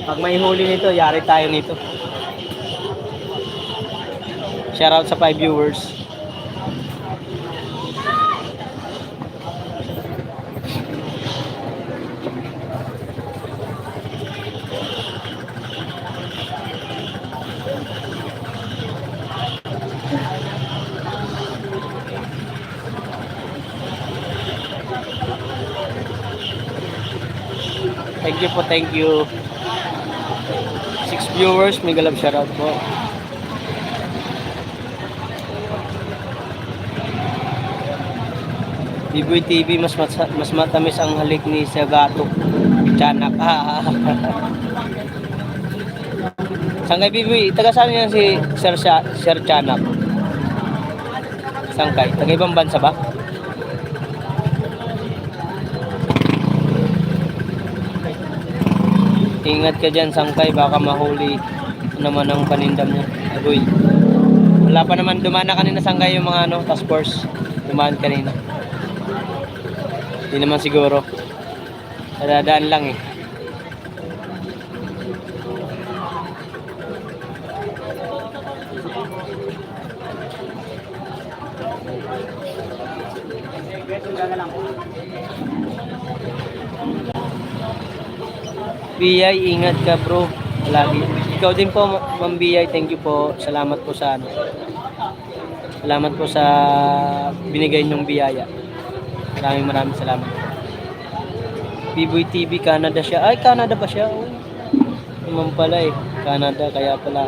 S1: Pag may huli nito, yari tayo nito. Shoutout sa 5 viewers. Thank you po, thank you. 6 viewers, mega love shoutout po. Biboy TV, mas matamis ang halik ni Sagato. Tiyanak. Sangkay Biboy, taga saan yan si Sir Tiyanak? Sangkay, taga ibang bansa ba? Ingat ka dyan, Sangkay, baka mahuli naman ang panindam niya. Agoy. Wala pa naman, dumaan na kanina, Sangkay, yung mga task force. Dumaan kanina. Hindi naman siguro. Nadadaan lang eh. Biyay, ingat ka bro. Lagi. Ikaw din po, Ma'am Biyay. Thank you po. Salamat po sa Salamat po sa binigay niyong biyaya. Maraming salamat. Biboy TV, Canada siya. Ay, Canada pa siya. Oh. Naman pala eh. Canada, kaya pala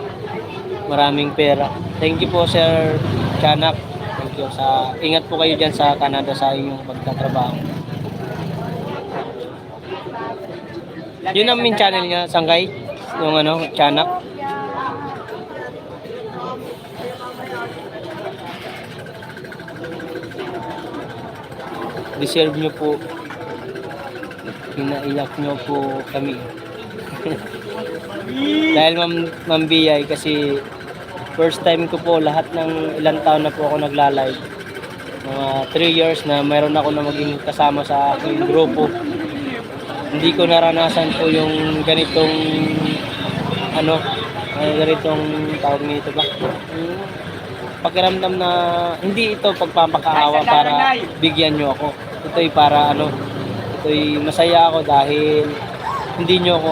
S1: maraming pera. Thank you po, Sir Tiyanak. Thank you. Ingat po kayo dyan sa Canada sa inyong pagtatrabaho. Yun ang main channel niya, Sangkay. Yung Tiyanak. Deserve nyo po. Pinaiyak nyo po kami. Dahil Ma'am Biyay, kasi first time ko po, lahat ng ilang taon na po ako nagla-live. Mga 3 years na mayroon ako na maging kasama sa aking grupo. Hindi ko naranasan po yung ganitong ganitong tawag nito ba? Pakiramdam na hindi ito pagpapakaawa para bigyan nyo ako. Ito'y para ito'y masaya ako dahil hindi nyo ako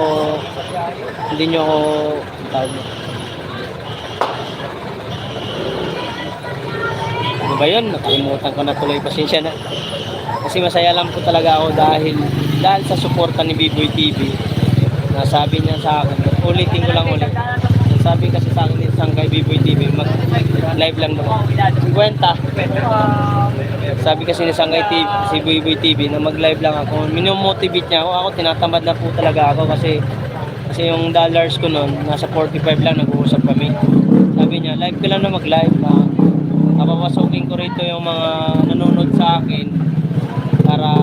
S1: tawag nyo. Ano ba yun? Nakalimutan ko na tuloy, pasensya na. Kasi masaya lang po talaga ako dahil sa suporta ni Biboy TV. Nasabi niya sa akin, ulitin ko lang ulit. Sabi kasi sa akin ni Sangkay Biboy TV, mag-live lang naman. 50. Sabi kasi ni Sangkay TV, si Biboy TV, na mag-live lang ako. Minomotivate niya ako. Ako tinatamad na po talaga ako kasi yung dollars ko noon, nasa 45 lang, nag-uusap kami. Sabi niya, live ka lang na mag-live. Papapasukin ko rito yung mga nanonood sa akin para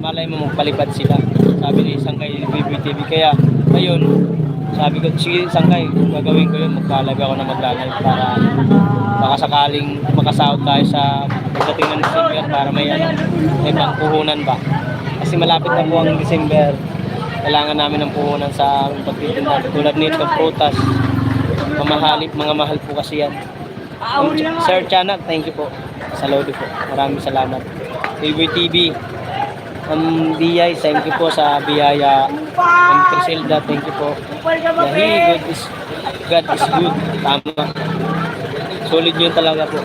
S1: malay mo magpalipad sila. Sabi ni Sangkay Biboy TV. Kaya, ayun, sabi ko, sige Sangkay, gagawin ko yun, maglalag ako na maglalag para baka sakaling makasahod tayo sa pagdating ng December para may pangpuhunan ba. Kasi malapit na po ang December, kailangan namin ng puhunan sa pagtitinda. Tulad nito, prutas, mga mahal po kasi yan. Sir Tiyanak, thank you po. Sa Lodi po, maraming salamat. Biboy TV, Biyay, thank you po sa biyaya. Criselda, thank you po. God is good. Tama. Solid yun talaga po.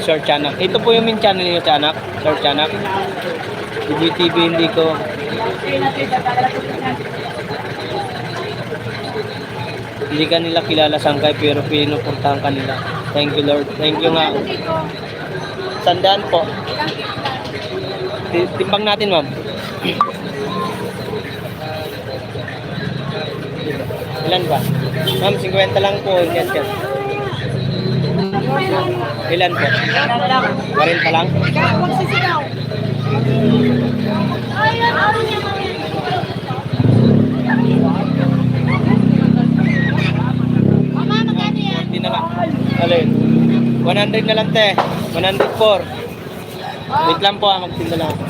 S1: Sir Tiyanak. Ito po yung main channel niyo, Tiyanak. Sir Tiyanak. Biboy TV, hindi ko. Hindi ka nila kilala, Sangkay, pero pinupuntahan ka nila. Thank you, Lord. Thank you nga. Sandaan po. Timbang natin, ma'am. Ilan ba? Ma'am, 50 lang po. Yes. Ilan po? 40 lang? Hindi na lang. Alin? 100 na lang, te. 104. Wait lang po, magtinda lang ako.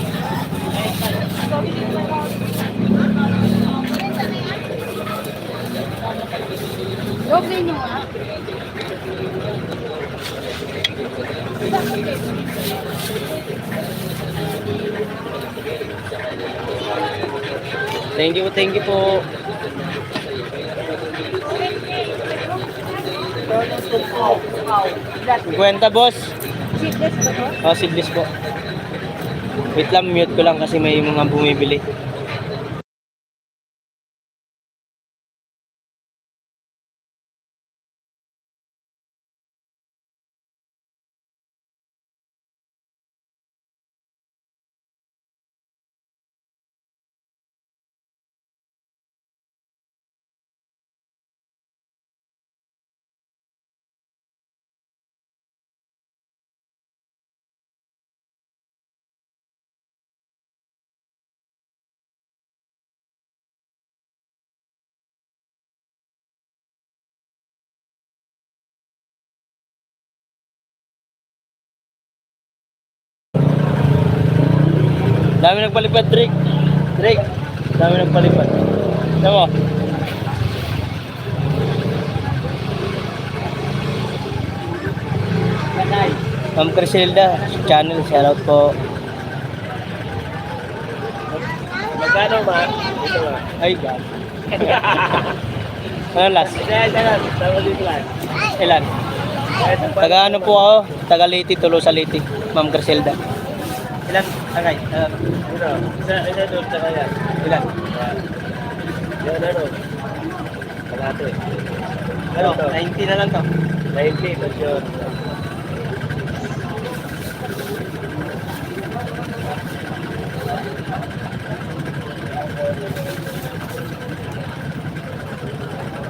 S1: Thank you po. Kwenta boss.
S2: Seedless ba to?
S1: Oh, seedless po. Wait lang, mute ko lang kasi may mga bumibili. Dami nagpalipad, Drake. Drake, dami nagpalipad. Tignan mo. Ma'am Criselda, channel, shoutout po.
S4: Magkano ba? Ito ba?
S1: Ay, God. Ano last?
S4: Tama dito lang.
S1: Ilan? Taga ano po ako? Taga Liti, Tulo sa Liti. Ma'am Criselda. Ilan? Tagay.
S4: Isa doon sa kaya.
S1: Ilan?
S4: Yan ano? Kalate.
S1: Ano? 90 na lang to.
S4: 90, that's yun.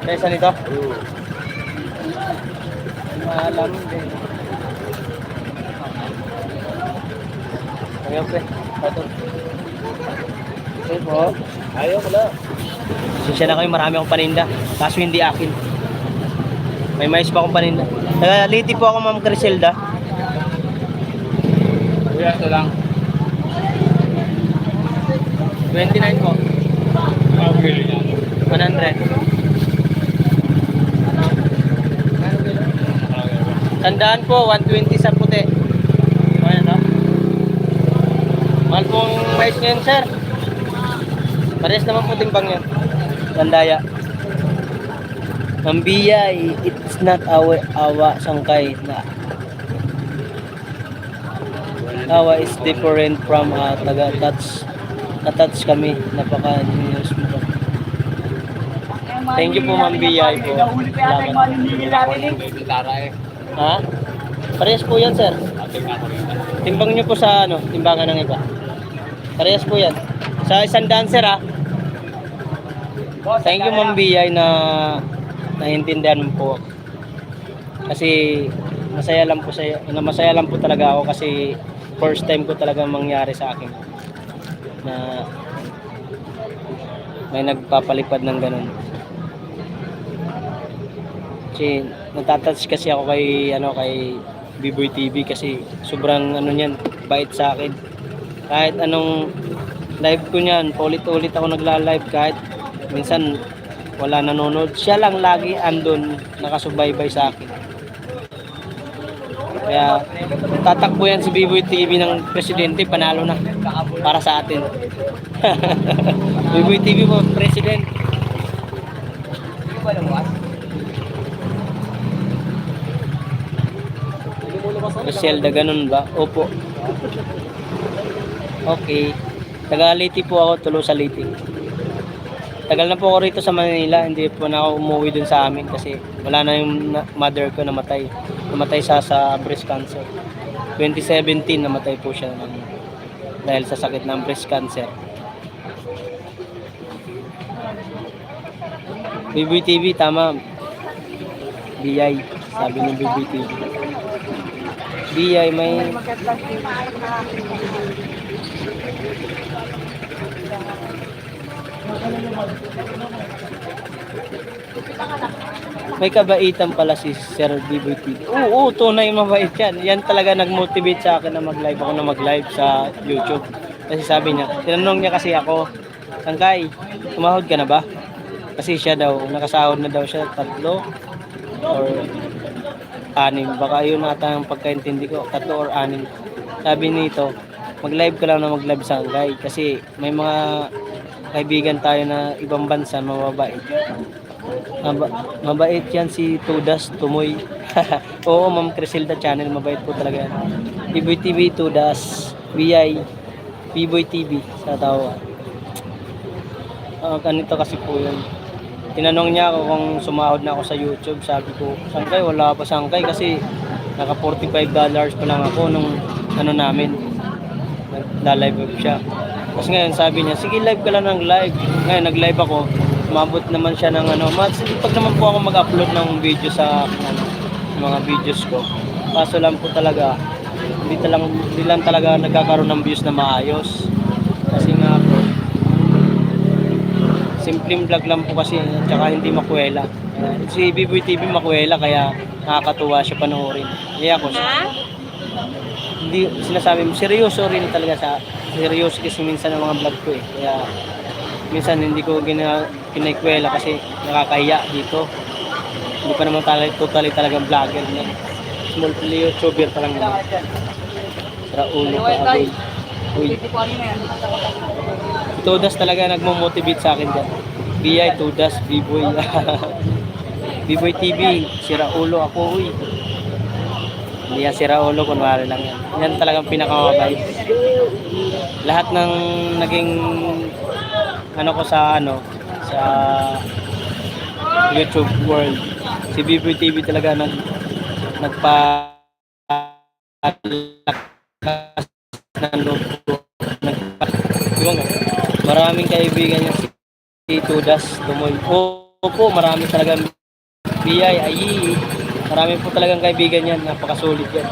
S1: Kaysa nito? Maalam din. Ayaw pre. Ito. Okay po.
S4: Ayaw ko na.
S1: Sisya na kayo, marami akong paninda. Kaso hindi akin. May mais pa akong paninda. Liti po ako, Ma'am Criselda.
S4: Kuya, ito lang.
S1: 29 po.
S4: Pag-bili na.
S1: 100. Tandaan po, 120 sa puti. Ayan, no? Mahal pong mais ngayon, sir. Parehas naman po timbang yan. Tandaya. Ang biyay, it's not awa sangkay na. Awa is different from taga-touch. Na-touch kami. Napaka-news mo. Thank you po, Ma'am Biyay po. Salamat. Ha? Parehas po yan, sir. Timbang nyo po sa timbangan ng iba. Parehas po yan. Sa isang dancer, ha? Thank you, Ma'am Biyay, na naiintindihan mo po. Kasi masaya lang po talaga ako kasi first time ko talaga mangyari sa akin na may nagpapalipad ng ganun. Kasi natatouch kasi ako kay Biboy TV kasi sobrang niyan, bait sa akin. Kahit anong live ko niyan, paulit-ulit ako nagla-live kahit minsan wala nanonood. Siya lang lagi andun nakasubaybay sa akin. Kaya tatakbo yan si Biboy TV ng presidente, panalo na para sa atin. Biboy TV po, president. Criselda, ganun ba? Opo. Okay. Taga Liti po ako, Tulo sa Liti. Tagal na po ako rito sa Manila, hindi po na ako umuwi dun sa amin kasi wala na yung mother ko namatay. Namatay sa breast cancer. 2017 namatay po siya dahil sa sakit ng breast cancer. Biboy TV, tama. Biyay, sabi ni Biboy TV. Biyay, may kabaitan pala si Sir Biboy TV. Oo, tunay mabait yan. Yan talaga nag-motivate sa akin na mag-live ako, na mag-live sa YouTube. Kasi sabi niya, tinanong niya kasi ako, Tangkay, tumahod ka na ba? Kasi siya daw, nakasahod na daw siya 3 or 6. Baka yun ata ang pagkaintindi ko, 3 or 6. sabi nito, mag-live ka lang na mag-live Sangkay kasi may mga kaibigan tayo na ibang bansa mababait. Mabait yan si Tudas Tumoy. Oo, Ma'am Criselda Channel, mabait po talaga yan. Biboy TV, Tudas, BI, Biboy TV sa tawa. Ganito kasi po yun. Tinanong niya ako kung sumahod na ako sa YouTube. Sabi ko, Sangkay, wala pa Sangkay kasi naka $45 pa lang ako nung ano namin. Nagla-live siya. Tapos ngayon sabi niya, sige live ka lang ng live. Ngayon nag-live ako. Umabot naman siya ng ano. Pag naman po ako mag-upload ng video sa mga videos ko. Kaso lang po talaga, hindi lang talaga nagkakaroon ng views na maayos. Kasi nga po, simpleng vlog lang po kasi, tsaka hindi makuwela. Si Biboy TV makuwela kaya nakakatuwa siya panoorin. Kaya ako hindi sinasabi mo, seryoso rin talaga sa seryoso kasi minsan ang mga vlog ko eh. Kaya minsan hindi ko kinaikwela kasi nakakahiya dito. Hindi pa naman totally talagang vlogger niya. Small YouTuber pa lang naman. Sa ulo ka aboy. Uy. Si Tudas talaga nagmo-motivate sa akin dyan. BI, Tudas, Biboy. Biboy TV, sira ulo ako, uy. Hindi yan sira ulo, kunwari lang yan. Yan talagang pinakamabait. Lahat ng naging ano ko sa YouTube world, si Biboy TV talaga nagpalakas ng loob ko. Maraming kaibigan niya si Tudas Tumoy. Opo, marami talagang BI, Ayi. Marami po talagang kaibigan yan. Napakasulit yan.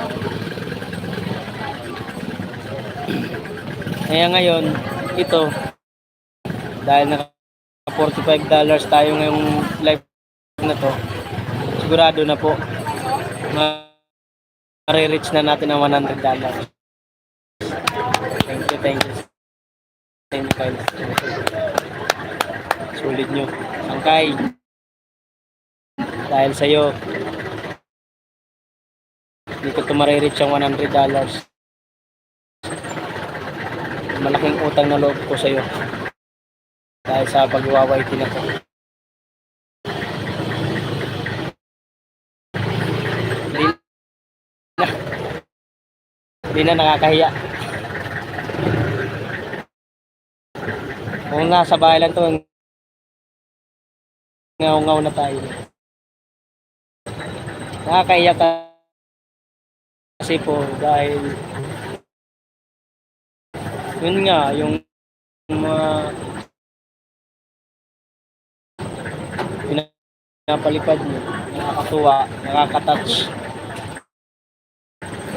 S1: Kaya ngayon, ito, dahil naka $45 tayo ngayong live na to, sigurado na po, ma-reach na natin ang $100. Thank you. Thank you guys. Sulit nyo. Sangkay. Dahil sa'yo, hindi ko ito ma-reach ang $100. Malaking utang na loob ko sa'yo. Dahil sa pag-iwawaiti na to. Hindi na nakakahiya. Kung nasa bahay lang to, ngaw-ngaw na tayo. Nakakahiya kasi po dahil yun nga, yung mga pinapalipad mo, nakakatuwa, nakakatouch.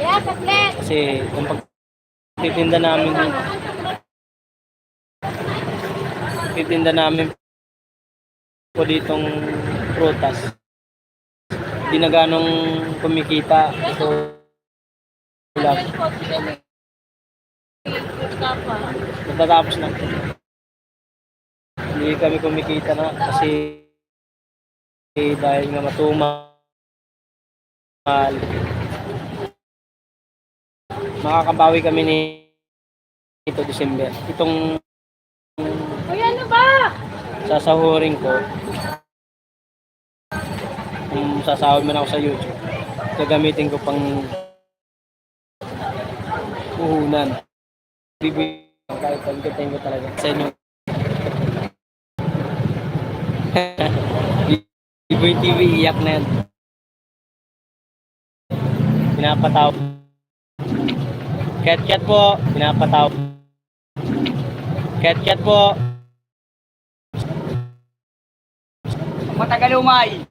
S3: Yeah, saglit.
S1: Kasi yung pagtitinda namin po ditong prutas, hindi na ganong kumikita. So, natatapos na. Hindi kami kumikita na kasi dahil nga matumal. Makakabawi kami ito December. Itong
S3: Ano ba?
S1: sasahurin ko, kung sasahod man ako sa YouTube, gagamitin ko pang puhunan. Bibigyan kahit thank you talaga sa inyo. Biboy TV, iyak na yan. Pinapataw. Cat po, pinapataw. Cat po.
S6: Matagal umay.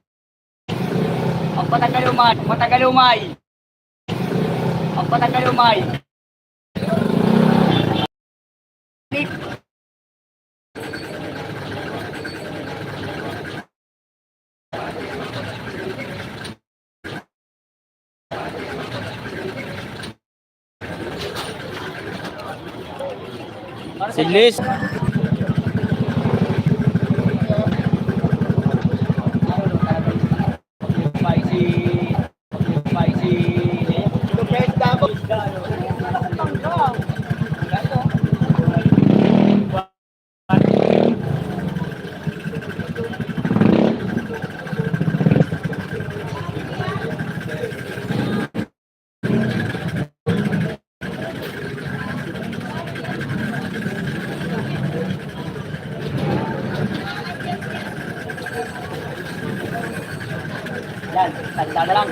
S6: Ang patagal umay. Matagal umay. Ang patagal umay.
S1: Si Liz.
S6: Spicy. Yan, tanda na lang.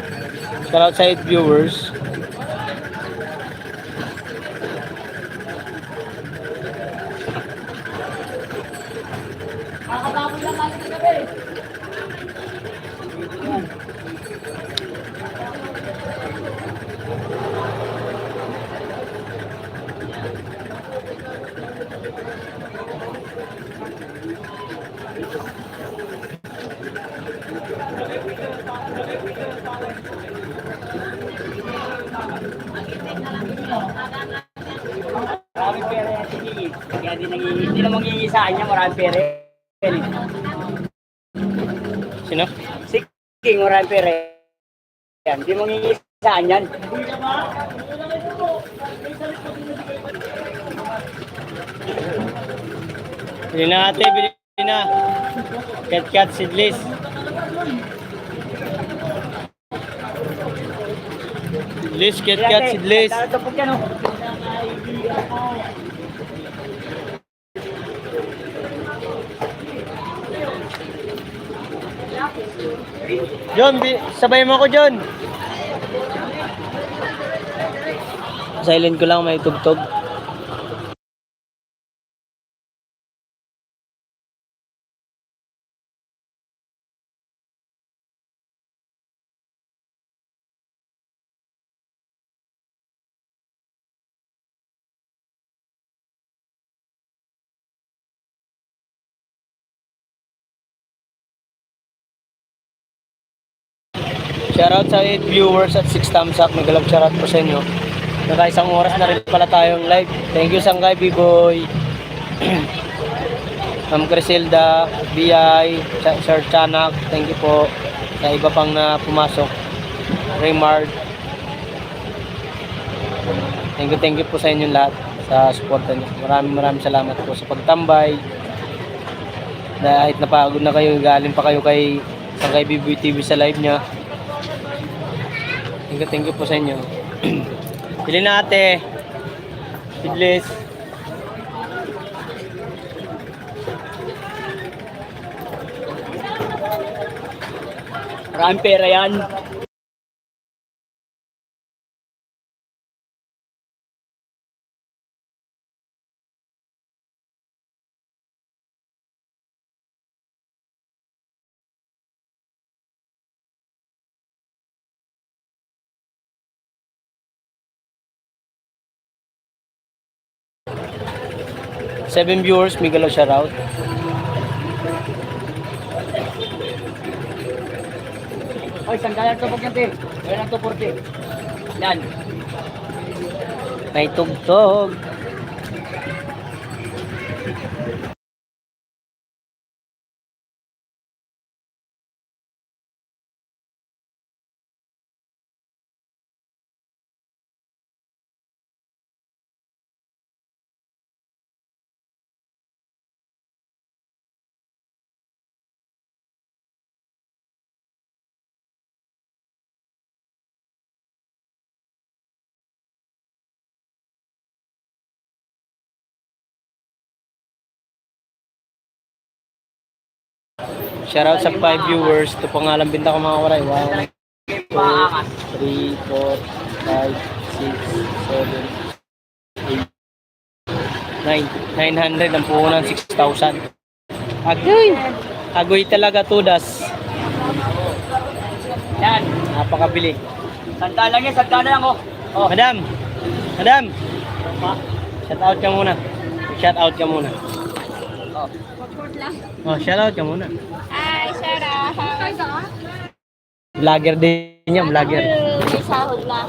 S1: Shoutout sa 8 viewers.
S6: Makakatapos lang natin sa gabi. Maraming pera yan si Gigi. Kaya hindi na mangingisaan niya, maraming pera.
S1: Sino?
S6: Si King, maraming pera yan. Hindi mangingisaan yan.
S1: Bili na ate, bili na. Cat seedless. Seedless, cat seedless.
S6: Tatapog yan, oh.
S1: John, sabay mo ako, John. Silent ko lang, may tugtog. Shoutout sa 8 viewers at 6 thumbs up. Nagalag shoutout po sa inyo. Naka-isang oras na rin pala tayong live. Thank you Sangkay B-Boy. Ma'am Criselda, BI, Sir Chanak. Thank you po. Sa iba pang na pumasok. Raymard. Thank you po sa inyong lahat sa support niyo. Maraming salamat po sa pagtambay. Dahil napagod na kayo, galing pa kayo kay Sangkay B-Boy TV sa live niya. Thank you po sa inyo. Pili na ate. Seedless.
S6: Maraming pera yan.
S1: Seven viewers, Miguel shoutout.
S6: Oy, sanggalan tupok yan, te. Gawin ang tupok, te. Yan.
S1: May tugtog. Shoutout sa 5 viewers. Ito pangalan binta ko mga waray. 1, 2, 3, 4, 5, 6, 7, 8, 9. 900 ang puhunan 6,000. Agoy! Agoy talaga tudas.
S6: Yan.
S1: Napakabili.
S6: Sandaan lang yan, sandaan lang, oh. Oh.
S1: Madam! Madam! Shout out ka muna. Shout out ka muna.
S6: Oh.
S1: Oh, shout out ka muna.
S3: Hi, Sarah.
S1: Vlogger din niya, vlogger.
S3: May sahod na.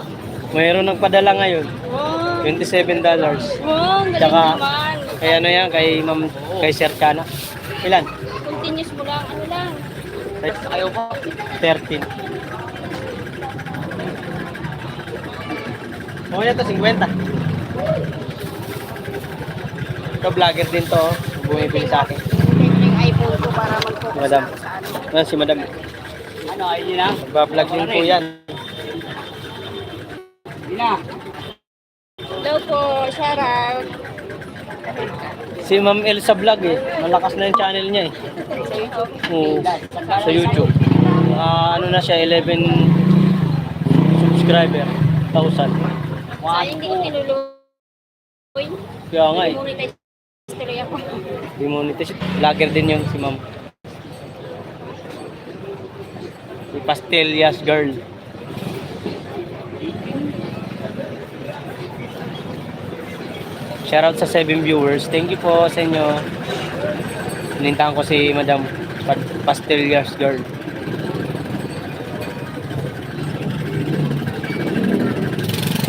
S1: Mayroon nagpadala ngayon.
S3: Wow.
S1: $27.
S3: Wow, galing
S1: Tsaka,
S3: naman.
S1: kay ano yan, kay Sir Chana. Ilan?
S3: Continuous mo lang. Ano lang?
S6: Ayaw pa.
S1: 13. Okay na to, 50. Ito, vlogger din to. Oh. Bumibili sa akin.
S3: Yung iPhone ko para mag-focus
S1: Madam.
S3: lang sa ano.
S1: Ano, si Madam.
S6: Ano, ayun na.
S1: Magbablog din po yan.
S6: Ayun na.
S3: Hello po, Sarah.
S1: Si Ma'am Elsa Vlog eh. Malakas na yung channel niya eh. Oo, sa YouTube. Ano na siya, 11 subscriber, 1,000.
S3: Sayang hindi ko tinuloy.
S1: Kaya nga eh,
S3: Monetize tuloy ako.
S1: demonetize. Vlogger din yun si ma'am. Si Pastelias Girl. Shoutout sa 7 viewers. Thank you po sa inyo. Pinintahan ko si Madam Pastelias Girl.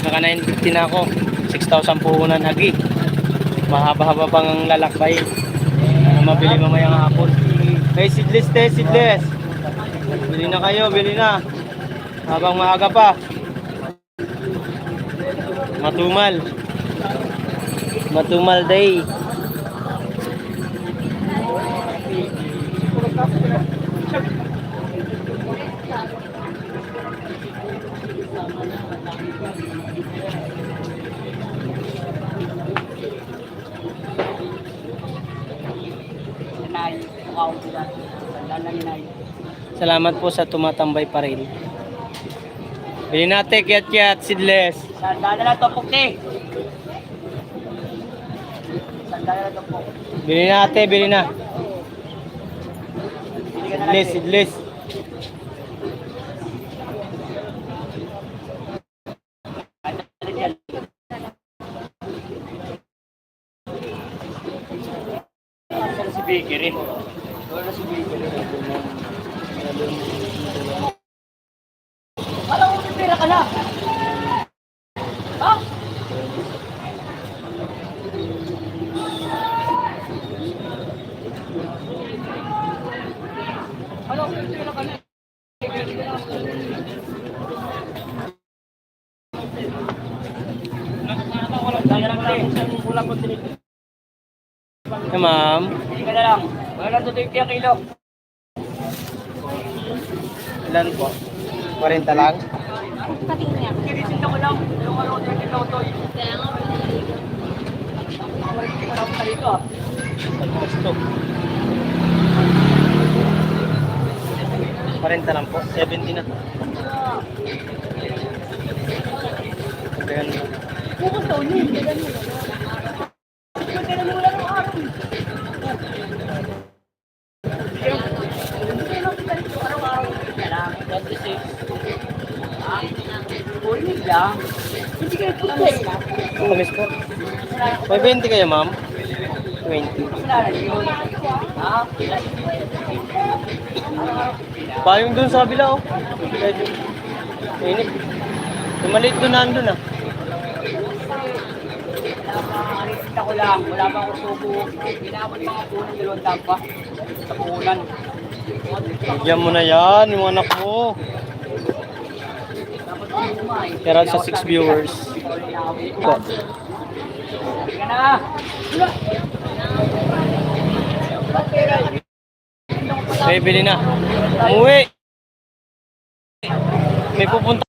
S1: Naka 950 na ako. 6,000 puhunan hagi. Mahaba-haba pang ang lalakbay. Mabili mamayang hapon. Hey, seedless te, seedless. Bili na kayo, bili na. Habang maaga pa. Matumal. Matumal day.
S6: Inay, mukha ko sila. Sandal lang inay.
S1: Salamat po sa tumatambay pa rin. Bili natin, kiyat-kiyat, seedless.
S6: Sandal na lang topok te. Sandal na lang topok.
S1: Bili natin, bili na.
S6: Bili ka na lang
S1: Seedless,
S6: te.
S1: seedless.
S6: Saan si Vicky rin? Wala na si Vicky rin. Alam mo, may pera ka na. Ha? Alam mo, may pera ka na. Wala ko tinigil.
S1: Eh, ma'am.
S6: Hindi ka na lang. Wala na 250 ang kilo.
S1: Ilan po? 40 lang?
S3: Patingin niya.
S6: Kinisinta ko lang. Yung ano, 30 to.
S3: Kaya nga,
S6: Marami ka dito ah.
S1: Gusto. 40 lang po. 70 na. Ayan.
S2: Bukas daw niya. Kailan mo lang. Kailan mo lang ang araw.
S6: Ulit lang.
S2: Hindi kayo puti.
S1: Kumis po. May 20 kayo, ma'am? 20.
S6: Ha?
S1: Payong dun sa kabila, oh. Medyo init. Yung maliit dun nandun, ah.
S6: Nakakita ko lang. Wala pa ako suko. Ginamot mga punan. 2 tampa. Sa punan.
S1: Bigyan mo na yan, yung anak mo. Kaya sa 6 viewers. Po.
S6: Sige na.
S1: Okay, bili na. Umuwi. May pupunta.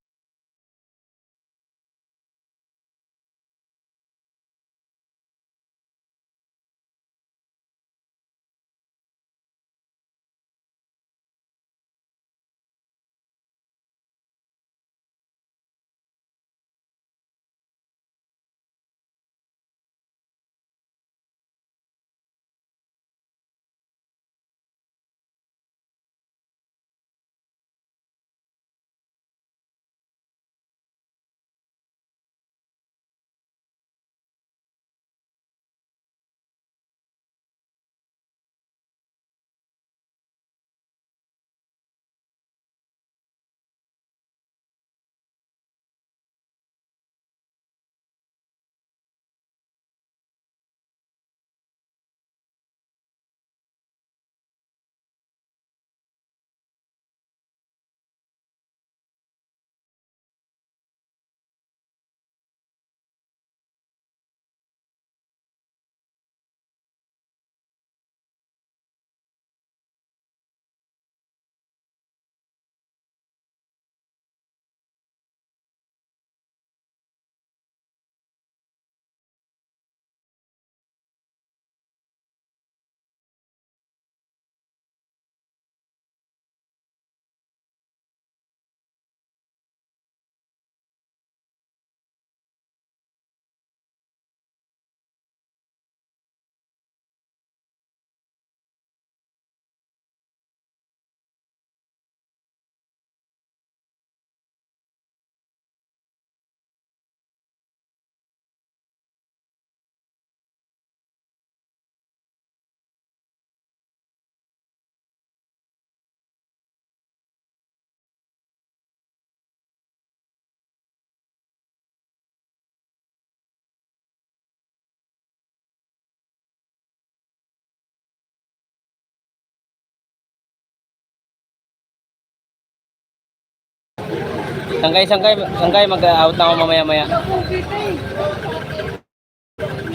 S1: Sangkay, mag-out na ako mamaya-maya.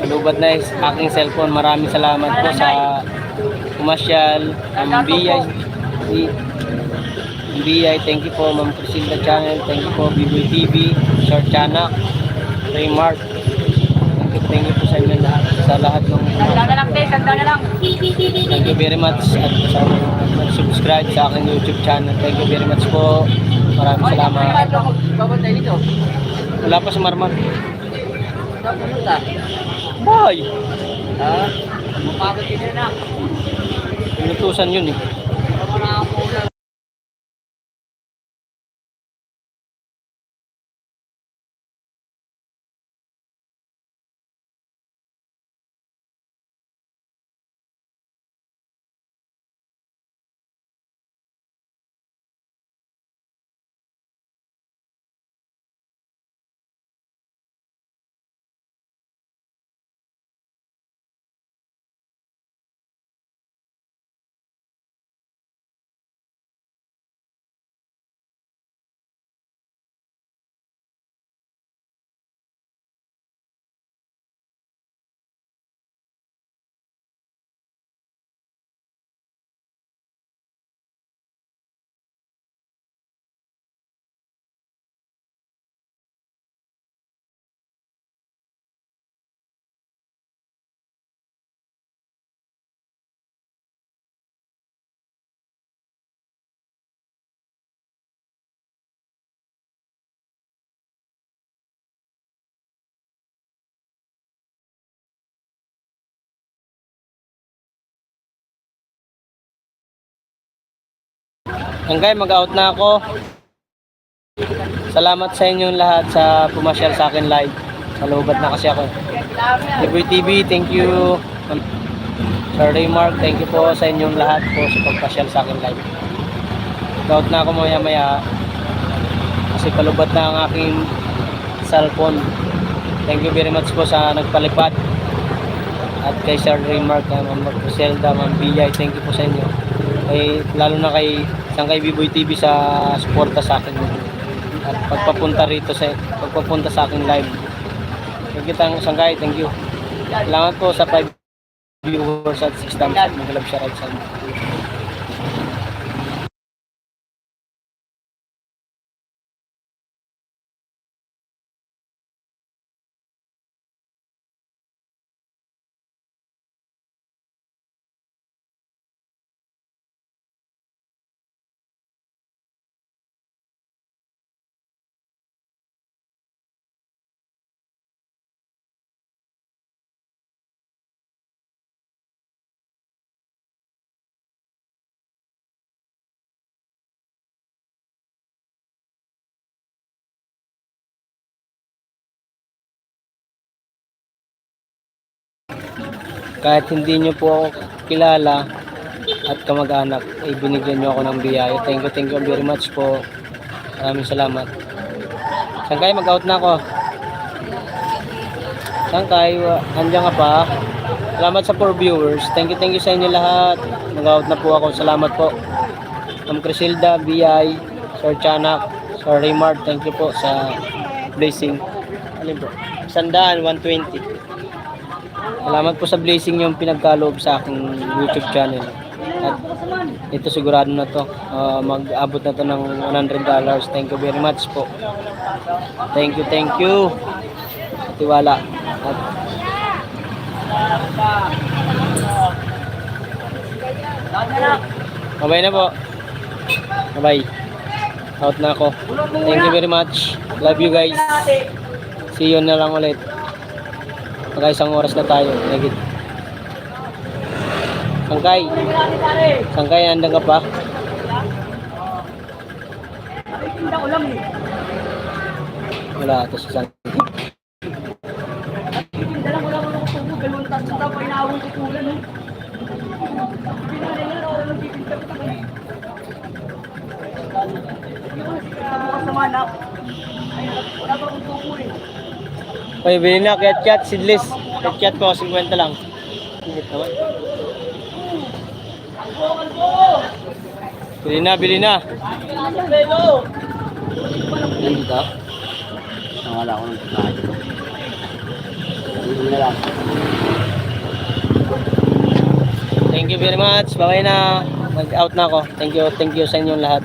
S1: Malubat na yung aking cellphone. Maraming salamat po sa pumasyal, ang BI. Thank you po, Ma'am Crisilda Channel. Thank you po, Biboy TV, Short Channel, Raymark. Thank you po sa inyo lahat. Sa lahat ng
S6: Sanda na lang, te. Sanda na lang.
S1: thank you very much at sa subscribe sa aking YouTube channel. Thank you very much po. Maraming salamat.
S6: Babantay dito.
S1: Wala pa si Marmar.
S6: Saan pumunta?
S1: Boy!
S6: Ha? Mapagod ka na.
S1: Pinutusan yun eh.
S6: Tama na ako na.
S1: Hanggang mag-out na ako. Salamat sa inyong lahat sa pumasyal sa akin live. Malubat na kasi ako. Biboy TV, thank you. Sir Raymark, thank you po sa inyong lahat po sa pagpasyal sa akin live. Mag-out na ako maya-maya kasi palubat na ang aking cellphone. Thank you very much po sa nagpalipad. At kay Sir Raymark, Ma'am Criselda, Ma'am Biyay, thank you po sa inyo. Lalo na kay Biboy TV sa suporta sa akin at pagpapunta sa akin live. Kitang Sangkay, thank you. Salamat po sa 5 viewers at 6 thumbs up. Mag-love siya right sa kahit hindi nyo po ako kilala at kamag-anak, binigyan nyo ako ng biyaya. Thank you very much po. Maraming salamat. Sangkay, mag-out na ako. Sangkay, andyan ka pa. Salamat sa 4 viewers. Thank you sa inyo lahat. Mag-out na po ako. Salamat po. Ma'am Crisilda, BI, Sir Chanak, Sir Raymart, thank you po sa blessing. Ano po? 120. Salamat po sa blessing yung pinagkaloob sa aking YouTube channel. At ito sigurado na to. Mag-abot na to ng $100. Thank you very much po. Thank you. Tiwala. At bye na po. Bye. Out na ako. Thank you very much. Love you guys. See you na lang ulit. Isang oras na tayo. Nagit. Sangkay, andang ka pa? Wala, ito si Sangkay. Oy, bilhin na, Cat seedless. Cat po, 50 lang. Init naman. Bilhin na.
S6: Nandito? Nawala ko ng pagkain. Hindi na lang.
S1: Thank you very much. Bye na. Mag-out na ako. Thank you sa inyong lahat.